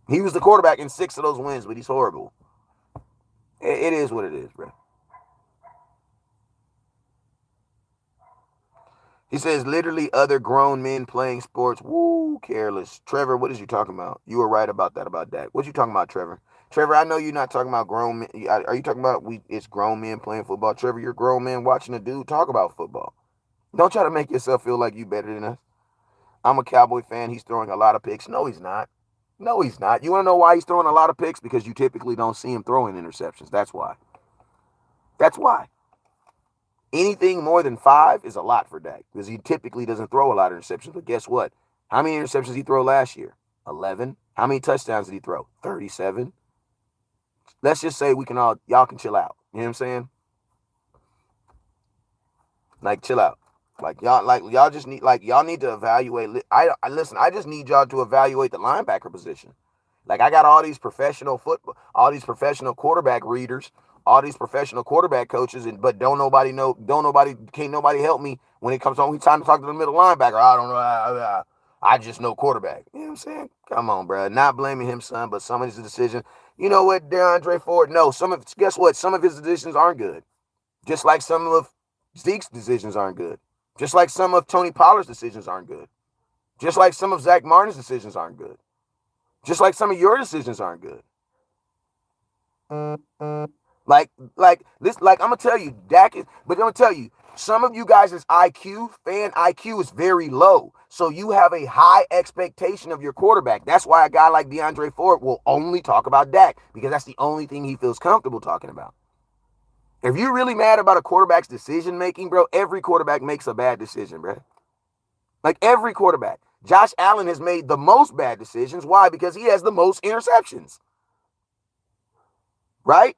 He was the quarterback in 6 of those wins, but he's horrible. It is what it is, bro. He says, literally other grown men playing sports. Woo, careless. Trevor, what is you talking about? You were right about that, about Dak. What you talking about, Trevor? Trevor, I know you're not talking about grown men. Are you talking about it's grown men playing football? Trevor, you're a grown man watching a dude talk about football. Don't try to make yourself feel like you better than us. I'm a Cowboy fan. He's throwing a lot of picks. No, he's not. No, he's not. You want to know why he's throwing a lot of picks? Because you typically don't see him throwing interceptions. That's why. That's why. Anything more than 5 is a lot for Dak because he typically doesn't throw a lot of interceptions. But guess what? How many interceptions did he throw last year? 11. How many touchdowns did he throw? 37. Let's just say y'all can chill out. You know what I'm saying? Like, chill out. Y'all just need, y'all need to evaluate. Listen, I just need y'all to evaluate the linebacker position. Like, I got all these professional quarterback readers, all these professional quarterback coaches, but can't nobody help me when it comes time to talk to the middle linebacker. I don't know. I just know quarterback. You know what I'm saying? Come on, bro. Not blaming him, son, but some of his decisions. You know what, DeAndre Ford? No, guess what? Some of his decisions aren't good. Just like some of Zeke's decisions aren't good. Just like some of Tony Pollard's decisions aren't good. Just like some of Zach Martin's decisions aren't good. Just like some of your decisions aren't good. Like I'm gonna tell you, Dak is, but I'm gonna tell you, some of you guys' fan IQ is very low. So you have a high expectation of your quarterback. That's why a guy like DeAndre Ford will only talk about Dak, because that's the only thing he feels comfortable talking about. If you're really mad about a quarterback's decision making, bro, every quarterback makes a bad decision, bro. Like, every quarterback. Josh Allen has made the most bad decisions. Why? Because he has the most interceptions. Right?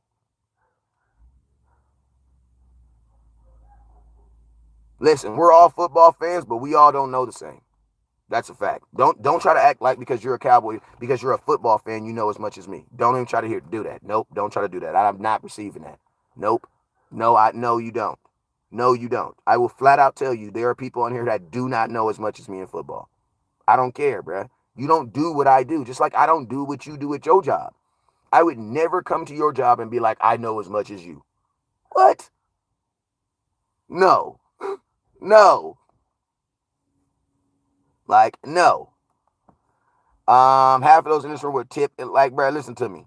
Listen, we're all football fans, but we all don't know the same. That's a fact. Don't try to act like because you're a Cowboy, because you're a football fan, you know as much as me. Don't even try to do that. Nope, don't try to do that. I'm not receiving that. Nope. No, you don't. No, you don't. I will flat out tell you there are people on here that do not know as much as me in football. I don't care, bruh. You don't do what I do, just like I don't do what you do at your job. I would never come to your job and be like, I know as much as you. What? No. No. Like, no. Half of those in this room were tip. Like, bruh, listen to me.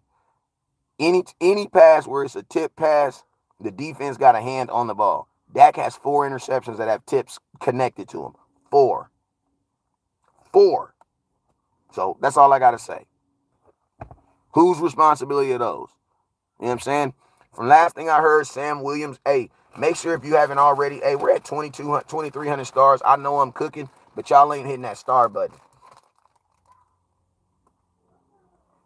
Any pass where it's a tip pass, the defense got a hand on the ball. Dak has 4 interceptions that have tips connected to him. 4. So that's all I got to say. Whose responsibility are those? You know what I'm saying? From last thing I heard, Sam Williams, hey, make sure if you haven't already, hey, we're at 2,300 stars. I know I'm cooking, but y'all ain't hitting that star button.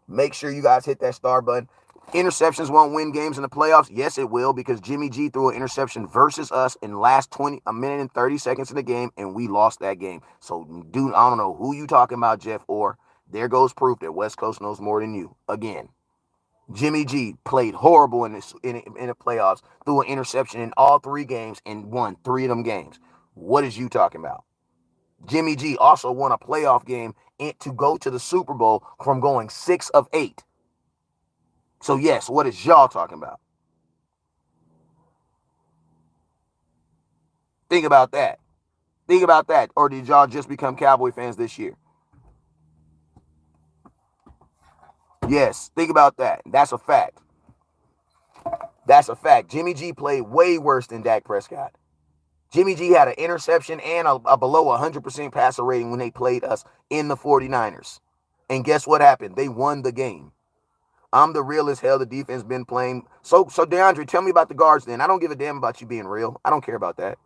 Make sure you guys hit that star button. Interceptions won't win games in the playoffs. Yes, it will, because Jimmy G threw an interception versus us in the last a minute and 30 seconds in the game, and we lost that game. So, dude, I don't know who you talking about, Jeff, or there goes proof that West Coast knows more than you. Again, Jimmy G played horrible in the playoffs, threw an interception in all 3 games and won 3 of them games. What is you talking about? Jimmy G also won a playoff game to go to the Super Bowl from going 6 of 8. So, yes, what is y'all talking about? Think about that. Think about that. Or did y'all just become Cowboy fans this year? Yes, think about that. That's a fact. That's a fact. Jimmy G played way worse than Dak Prescott. Jimmy G had an interception and a below 100% passer rating when they played us in the 49ers. And guess what happened? They won the game. I'm the real as hell. The defense been playing. So DeAndre, tell me about the guards then. I don't give a damn about you being real. I don't care about that.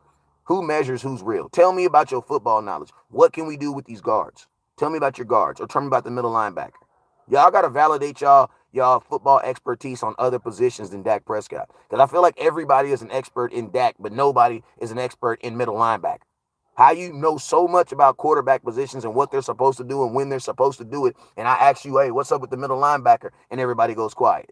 Who measures who's real? Tell me about your football knowledge. What can we do with these guards? Tell me about your guards, or tell me about the middle linebacker. Y'all got to validate y'all football expertise on other positions than Dak Prescott. Because I feel like everybody is an expert in Dak, but nobody is an expert in middle linebacker. How you know so much about quarterback positions and what they're supposed to do and when they're supposed to do it, and I ask you, hey, what's up with the middle linebacker? And everybody goes quiet.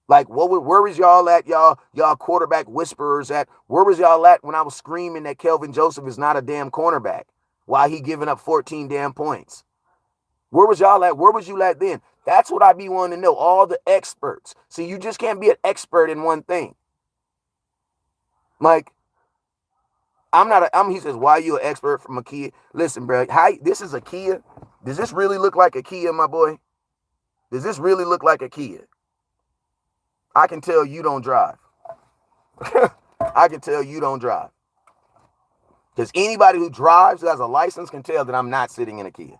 Like, where was y'all at, y'all quarterback whisperers at? Where was y'all at when I was screaming that Kelvin Joseph is not a damn cornerback? Why he giving up 14 damn points? Where was y'all at? Where was you at then? That's what I be wanting to know. All the experts. See, you just can't be an expert in one thing. Like, he says, why are you an expert from a Kia? Listen, bro, this is a Kia. Does this really look like a Kia, my boy? Does this really look like a Kia? I can tell you don't drive. I can tell you don't drive. Because anybody who drives, who has a license, can tell that I'm not sitting in a Kia.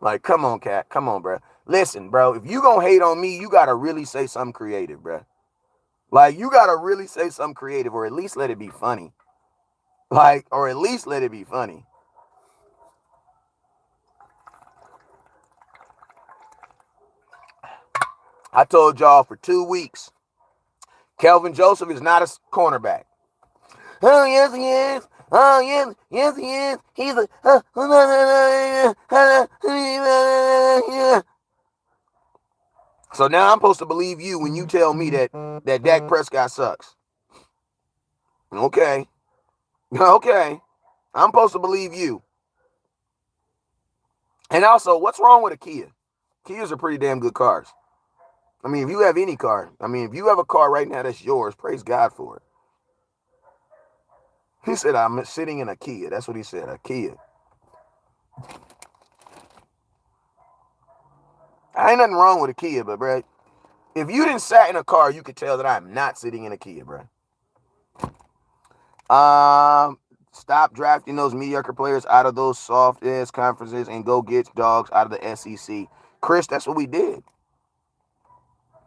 Like, come on, cat. Come on, bro. Listen, bro, if you gonna hate on me, you gotta really say something creative, bro. Like, you gotta really say something creative, or at least let it be funny. Like, or at least let it be funny. I told y'all for 2 weeks, Kelvin Joseph is not a cornerback. Oh, yes, he is. Oh, yes, he is. He's a... So now I'm supposed to believe you when you tell me that Dak Prescott sucks. Okay. Okay. I'm supposed to believe you. And also, what's wrong with a Kia? Kias are pretty damn good cars. I mean, if you have any car, if you have a car right now that's yours, praise God for it. He said, I'm sitting in a Kia. That's what he said, a Kia. Ain't nothing wrong with a Kia, but, bro, if you didn't sat in a car, you could tell that I'm not sitting in a Kia, bro. Stop drafting those mediocre players out of those soft-ass conferences and go get dogs out of the SEC. Chris, that's what we did.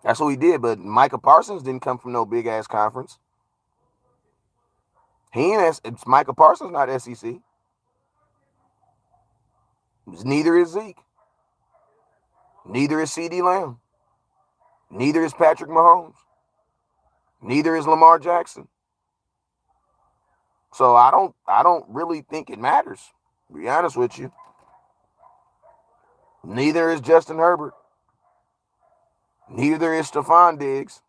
That's what we did, but Micah Parsons didn't come from no big-ass conference. It's Micah Parsons, not SEC. Neither is Zeke. Neither is CeeDee Lamb. Neither is Patrick Mahomes. Neither is Lamar Jackson. So I don't really think it matters, to be honest with you. Neither is Justin Herbert. Neither is Stephon Diggs.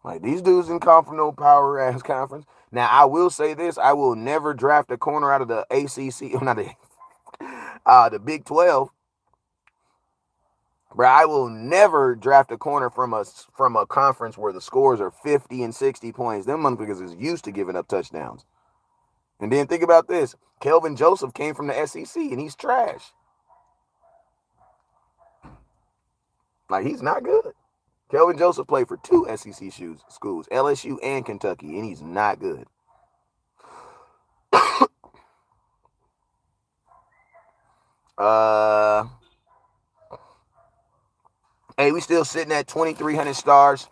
Like, these dudes didn't come from no power-ass conference. Now, I will say this. I will never draft a corner out of the ACC, not the Big 12. Bro, I will never draft a corner from a conference where the scores are 50 and 60 points. Them motherfuckers is used to giving up touchdowns. And then think about this. Kelvin Joseph came from the SEC, and he's trash. Like, he's not good. Kelvin Joseph played for 2 SEC schools, LSU and Kentucky, and he's not good. Hey, we still sitting at 2,300 stars.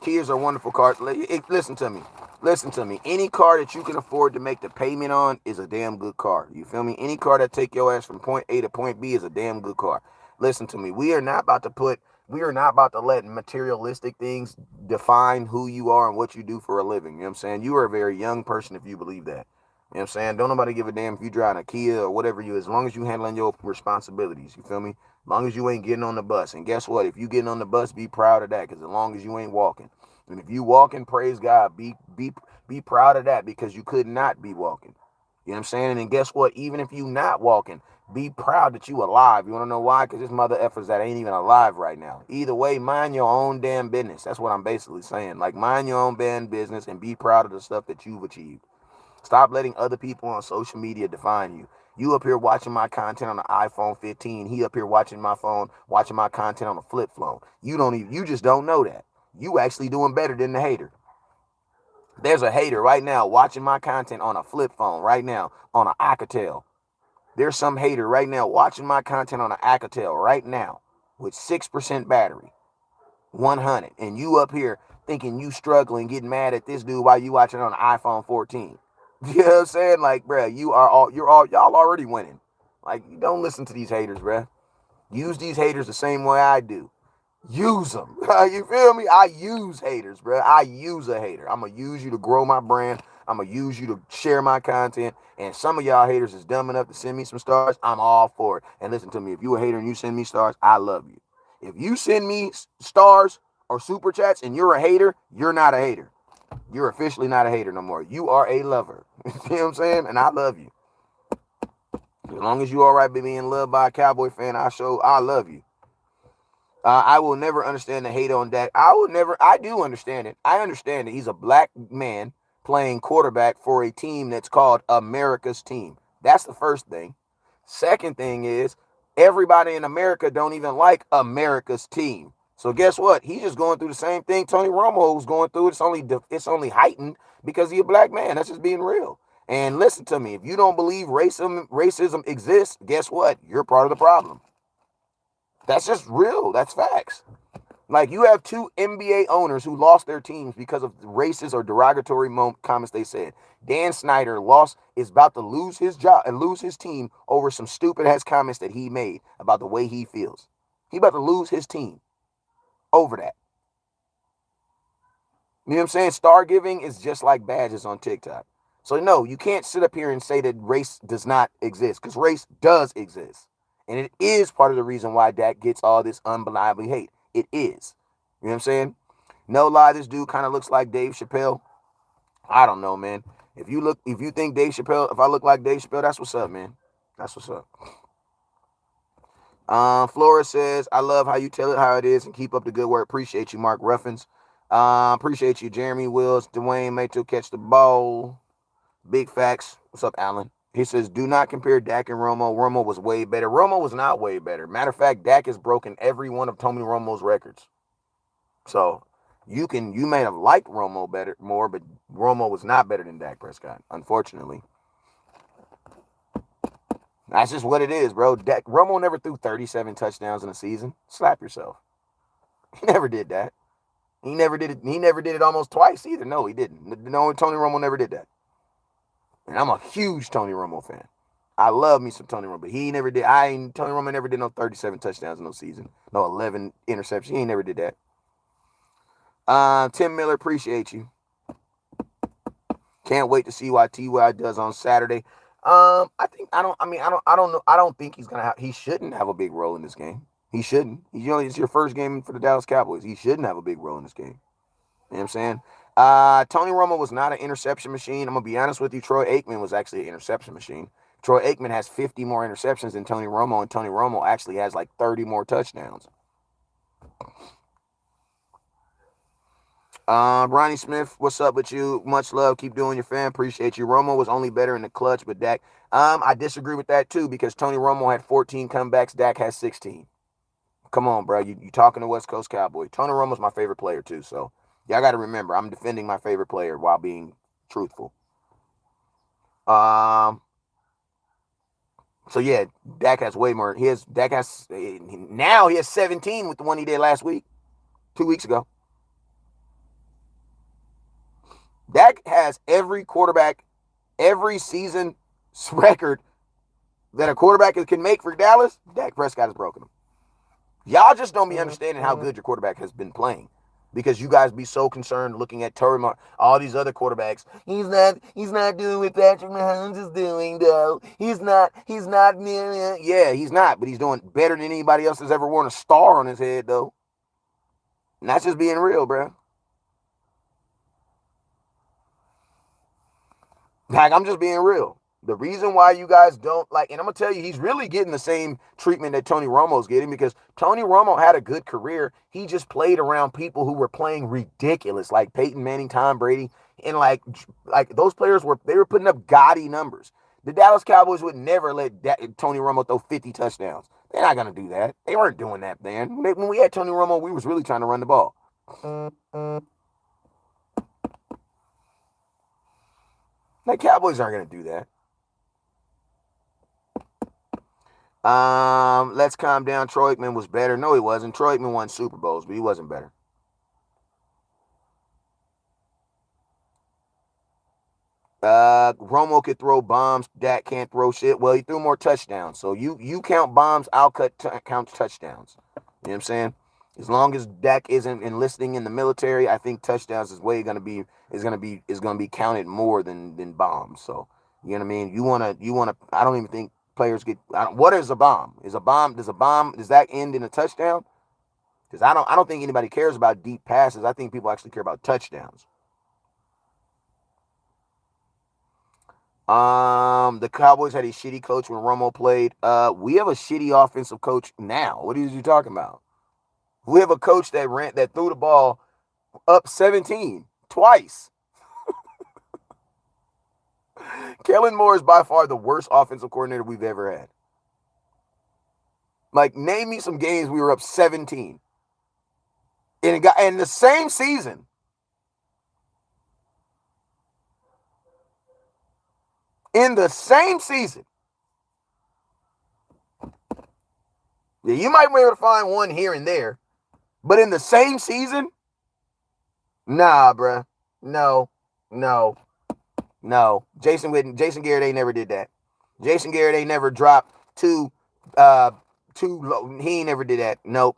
Kias are wonderful cars. Listen to me. Listen to me. Any car that you can afford to make the payment on is a damn good car. You feel me? Any car that take your ass from point A to point B is a damn good car. Listen to me. We are not about to let materialistic things define who you are and what you do for a living. You know what I'm saying? You are a very young person if you believe that. You know what I'm saying? Don't nobody give a damn if you drive a Kia or whatever you, as long as you handling your responsibilities. You feel me? As long as you ain't getting on the bus. And guess what? If you getting on the bus, be proud of that, because as long as you ain't walking. And if you walking, praise God. Be proud of that, because you could not be walking. You know what I'm saying? And guess what? Even if you not walking, be proud that you alive. You want to know why? Because this mother effers that ain't even alive right now. Either way, mind your own damn business. That's what I'm basically saying. Like, mind your own damn business and be proud of the stuff that you've achieved. Stop letting other people on social media define you. You up here watching my content on the iPhone 15. He up here watching my content on a flip phone. You just don't know that. You actually doing better than the hater. There's a hater right now watching my content on a flip phone right now on an Alcatel. There's some hater right now watching my content on an Alcatel right now with 6% battery, 100. And you up here thinking you struggling, getting mad at this dude while you watching on an iPhone 14. You know what I'm saying? Like, bruh, y'all already winning. Like, you don't listen to these haters, bruh. Use these haters the same way I do. Use them. You feel me? I use haters, bruh. I use a hater. I'm going to use you to grow my brand. I'm going to use you to share my content. And some of y'all haters is dumb enough to send me some stars. I'm all for it. And listen to me. If you a hater and you send me stars, I love you. If you send me stars or super chats and you're a hater, you're not a hater. You're officially not a hater no more. You are a lover. You know what I'm saying? And I love you. As long as you all right being loved by a Cowboy fan, I love you. I will never understand the hate on Dak. I do understand it. I understand that he's a black man playing quarterback for a team that's called America's team. That's the first thing. Second thing is, everybody in America don't even like America's team. So guess what? He's just going through the same thing Tony Romo was going through. It's only heightened because he's a black man. That's just being real. And listen to me, if you don't believe racism exists, guess what? You're part of the problem. That's just real. That's facts. Like, you have two NBA owners who lost their teams because of racist or derogatory comments they said. Dan Snyder is about to lose his job and lose his team over some stupid ass comments that he made about the way he feels. He about to lose his team over that. You know what I'm saying? Star giving is just like badges on TikTok. So no, you can't sit up here and say that race does not exist, because race does exist. And it is part of the reason why Dak gets all this unbelievable hate. It is. You know what I'm saying? No lie, this dude kind of looks like Dave Chappelle. I don't know, man. If you think Dave Chappelle, if I look like Dave Chappelle, that's what's up, man. That's what's up. Flora says, I love how you tell it how it is and keep up the good work. Appreciate you, Mark Ruffins. Appreciate you, Jeremy Wills. Dwayne Mato catch the ball. Big facts. What's up, Alan? He says, do not compare Dak and Romo. Romo was way better. Romo was not way better. Matter of fact, Dak has broken every one of Tony Romo's records. So you may have liked Romo more, but Romo was not better than Dak Prescott, unfortunately. That's just what it is, bro. Romo never threw 37 touchdowns in a season. Slap yourself. He never did that. He never did it. He never did it almost twice either. No, he didn't. No, Tony Romo never did that. And I'm a huge Tony Romo fan. I love me some Tony Romo, but he never did. Tony Romo never did no 37 touchdowns in no season. No 11 interceptions. He ain't never did that. Tim Miller, appreciate you. Can't wait to see what T.Y. does on Saturday. I don't think he shouldn't have a big role in this game. He shouldn't. It's your first game for the Dallas Cowboys. He shouldn't have a big role in this game. You know what I'm saying? Tony Romo was not an interception machine. I'm going to be honest with you. Troy Aikman was actually an interception machine. Troy Aikman has 50 more interceptions than Tony Romo, and Tony Romo actually has like 30 more touchdowns. Ronnie Smith, what's up with you? Much love. Keep doing your fan. Appreciate you. Romo was only better in the clutch, but Dak, I disagree with that too, because Tony Romo had 14 comebacks. Dak has 16. Come on, bro. You talking to West Coast Cowboy. Tony Romo's my favorite player too, so y'all got to remember, I'm defending my favorite player while being truthful. So yeah, Dak has way more. Now he has 17 with the one he did last week, 2 weeks ago. Dak has every quarterback, every season record that a quarterback can make for Dallas. Dak Prescott has broken them. Y'all just don't be understanding how good your quarterback has been playing, because you guys be so concerned looking at all these other quarterbacks. He's not doing what Patrick Mahomes is doing, though. He's not. Yeah, he's not, but he's doing better than anybody else has ever worn a star on his head, though. And that's just being real, bro. Like, I'm just being real. The reason why you guys don't like, and I'm going to tell you, he's really getting the same treatment that Tony Romo's getting, because Tony Romo had a good career. He just played around people who were playing ridiculous, like Peyton Manning, Tom Brady, and like those players were putting up gaudy numbers. The Dallas Cowboys would never let Tony Romo throw 50 touchdowns. They're not going to do that. They weren't doing that then. When we had Tony Romo, we was really trying to run the ball. The Cowboys aren't going to do that. Let's calm down. Troy Aikman was better. No, he wasn't. Troy Aikman won Super Bowls, but he wasn't better. Romo could throw bombs. Dak can't throw shit. Well, he threw more touchdowns. So you count bombs, I'll count touchdowns. You know what I'm saying? As long as Dak isn't enlisting in the military, I think touchdowns is gonna be counted more than bombs. So you know what I mean? You wanna. I don't even think players get. What is a bomb? Does that end in a touchdown? Because I don't think anybody cares about deep passes. I think people actually care about touchdowns. The Cowboys had a shitty coach when Romo played. We have a shitty offensive coach now. What are you talking about? We have a coach that threw the ball up 17 twice. Kellen Moore is by far the worst offensive coordinator we've ever had. Like, name me some games we were up 17. In the same season. In the same season. Yeah, you might be able to find one here and there. But in the same season? Nah, bruh. No. Jason Garrett ain't never did that. Jason Garrett ain't never dropped too low. He ain't never did that. Nope.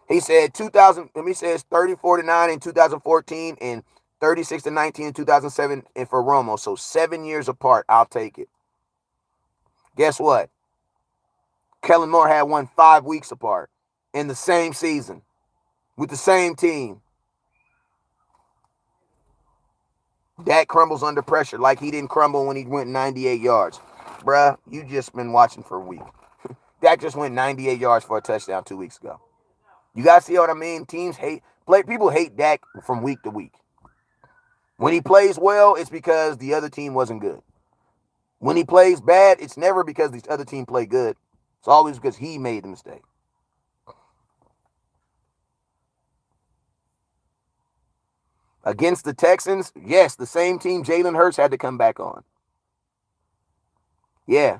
He said 34-9 in 2014 and 36-19 in 2007 and for Romo. So 7 years apart. I'll take it. Guess what? Kellen Moore had one 5 weeks apart in the same season with the same team. Dak crumbles under pressure like he didn't crumble when he went 98 yards. Bruh, you just been watching for a week. Dak just went 98 yards for a touchdown 2 weeks ago. You guys see what I mean? People hate Dak from week to week. When he plays well, it's because the other team wasn't good. When he plays bad, it's never because the other team played good. It's always because he made the mistake. Against the Texans, yes, the same team Jalen Hurts had to come back on. Yeah,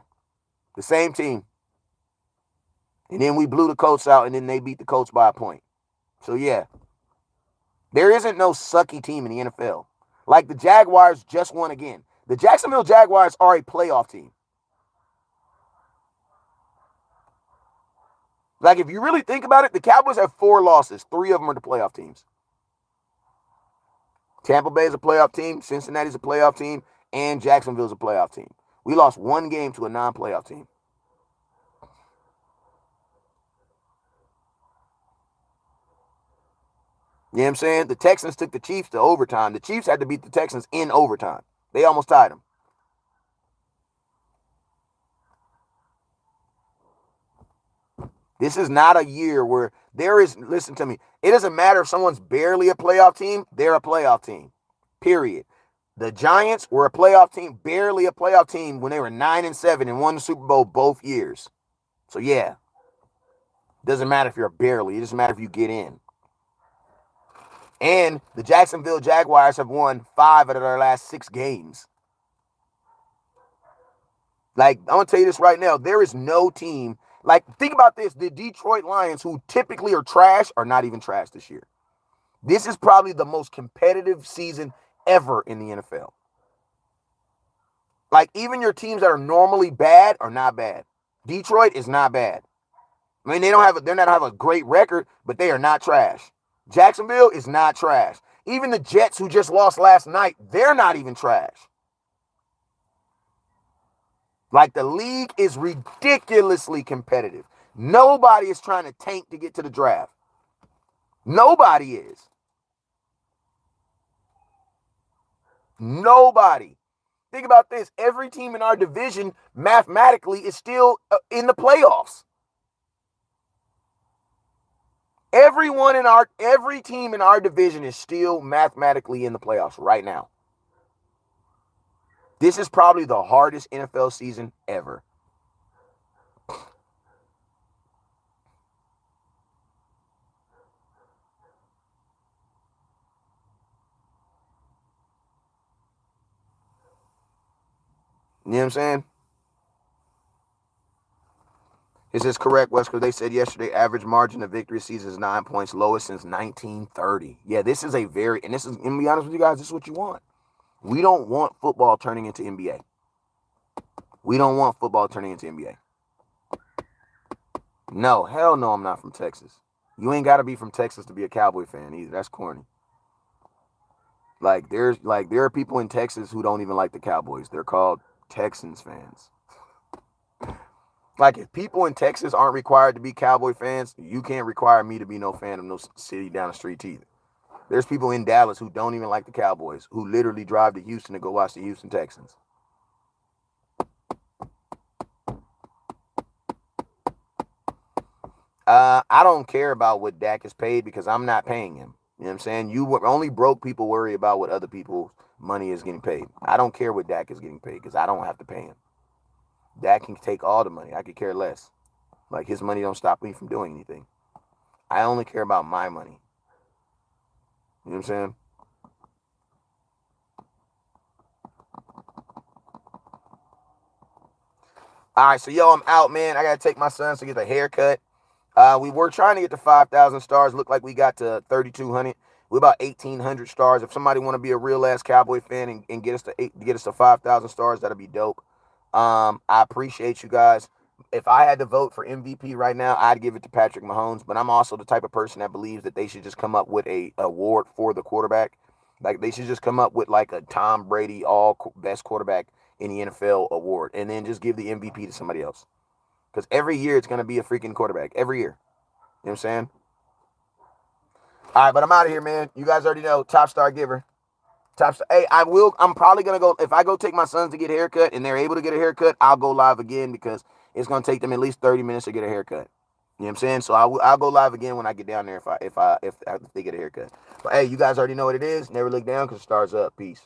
the same team. And then we blew the Colts out, and then they beat the Colts by a point. So, yeah. There isn't no sucky team in the NFL. Like the Jaguars just won again. The Jacksonville Jaguars are a playoff team. Like, if you really think about it, the Cowboys have 4 losses. 3 of them are the playoff teams. Tampa Bay is a playoff team. Cincinnati's a playoff team. And Jacksonville's a playoff team. We lost 1 game to a non-playoff team. You know what I'm saying? The Texans took the Chiefs to overtime. The Chiefs had to beat the Texans in overtime. They almost tied them. This is not a year where listen to me, it doesn't matter if someone's barely a playoff team, they're a playoff team. Period. The Giants were a playoff team, barely a playoff team when they were 9-7 and won the Super Bowl both years. So yeah, doesn't matter if you're barely, it doesn't matter if you get in. And the Jacksonville Jaguars have won 5 out of their last 6 games. Like, I'm going to tell you this right now. There is no team. Like, think about this. The Detroit Lions, who typically are trash, are not even trash this year. This is probably the most competitive season ever in the NFL. Like, even your teams that are normally bad are not bad. Detroit is not bad. I mean, they're not have a great record, but they are not trash. Jacksonville is not trash. Even the Jets, who just lost last night, they're not even trash. Like, the league is ridiculously competitive. Nobody is trying to tank to get to the draft. Nobody is. Nobody. Think about this. Every team in our division, mathematically, is still in the playoffs. Every team in our division is still mathematically in the playoffs right now. This is probably the hardest NFL season ever. You know what I'm saying? Is this correct, Wes? Because they said yesterday average margin of victory season is 9 points, lowest since 1930. Yeah, this is and to be honest with you guys, this is what you want. We don't want football turning into NBA. We don't want football turning into NBA. No, hell no, I'm not from Texas. You ain't got to be from Texas to be a Cowboy fan either. That's corny. There are people in Texas who don't even like the Cowboys. They're called Texans fans. Like, if people in Texas aren't required to be Cowboy fans, you can't require me to be no fan of no city down the street either. There's people in Dallas who don't even like the Cowboys, who literally drive to Houston to go watch the Houston Texans. I don't care about what Dak is paid because I'm not paying him. You know what I'm saying? Only broke people worry about what other people's money is getting paid. I don't care what Dak is getting paid because I don't have to pay him. Dak can take all the money. I could care less. Like, his money don't stop me from doing anything. I only care about my money. You know what I'm saying? All right, so yo, I'm out, man. I gotta take my sons to get a haircut. We were trying to get to 5,000 stars. Looked like we got to 3,200. We're about 1,800 stars. If somebody want to be a real ass Cowboy fan and get us to 5,000 stars, that'll be dope. I appreciate you guys. If I had to vote for MVP right now, I'd give it to Patrick Mahomes. But I'm also the type of person that believes that they should just come up with a award for the quarterback. Like, they should just come up with like a Tom Brady all best quarterback in the NFL award, and then just give the MVP to somebody else. Because every year it's gonna be a freaking quarterback. Every year. You know what I'm saying? All right, but I'm out of here, man. You guys already know, top star giver. Top star. Hey, I'm probably gonna go, if I go take my sons to get a haircut and they're able to get a haircut, I'll go live again because it's gonna take them at least 30 minutes to get a haircut. You know what I'm saying? So I'll go live again when I get down there if they get a haircut. But hey, you guys already know what it is. Never look down because the stars up. Peace.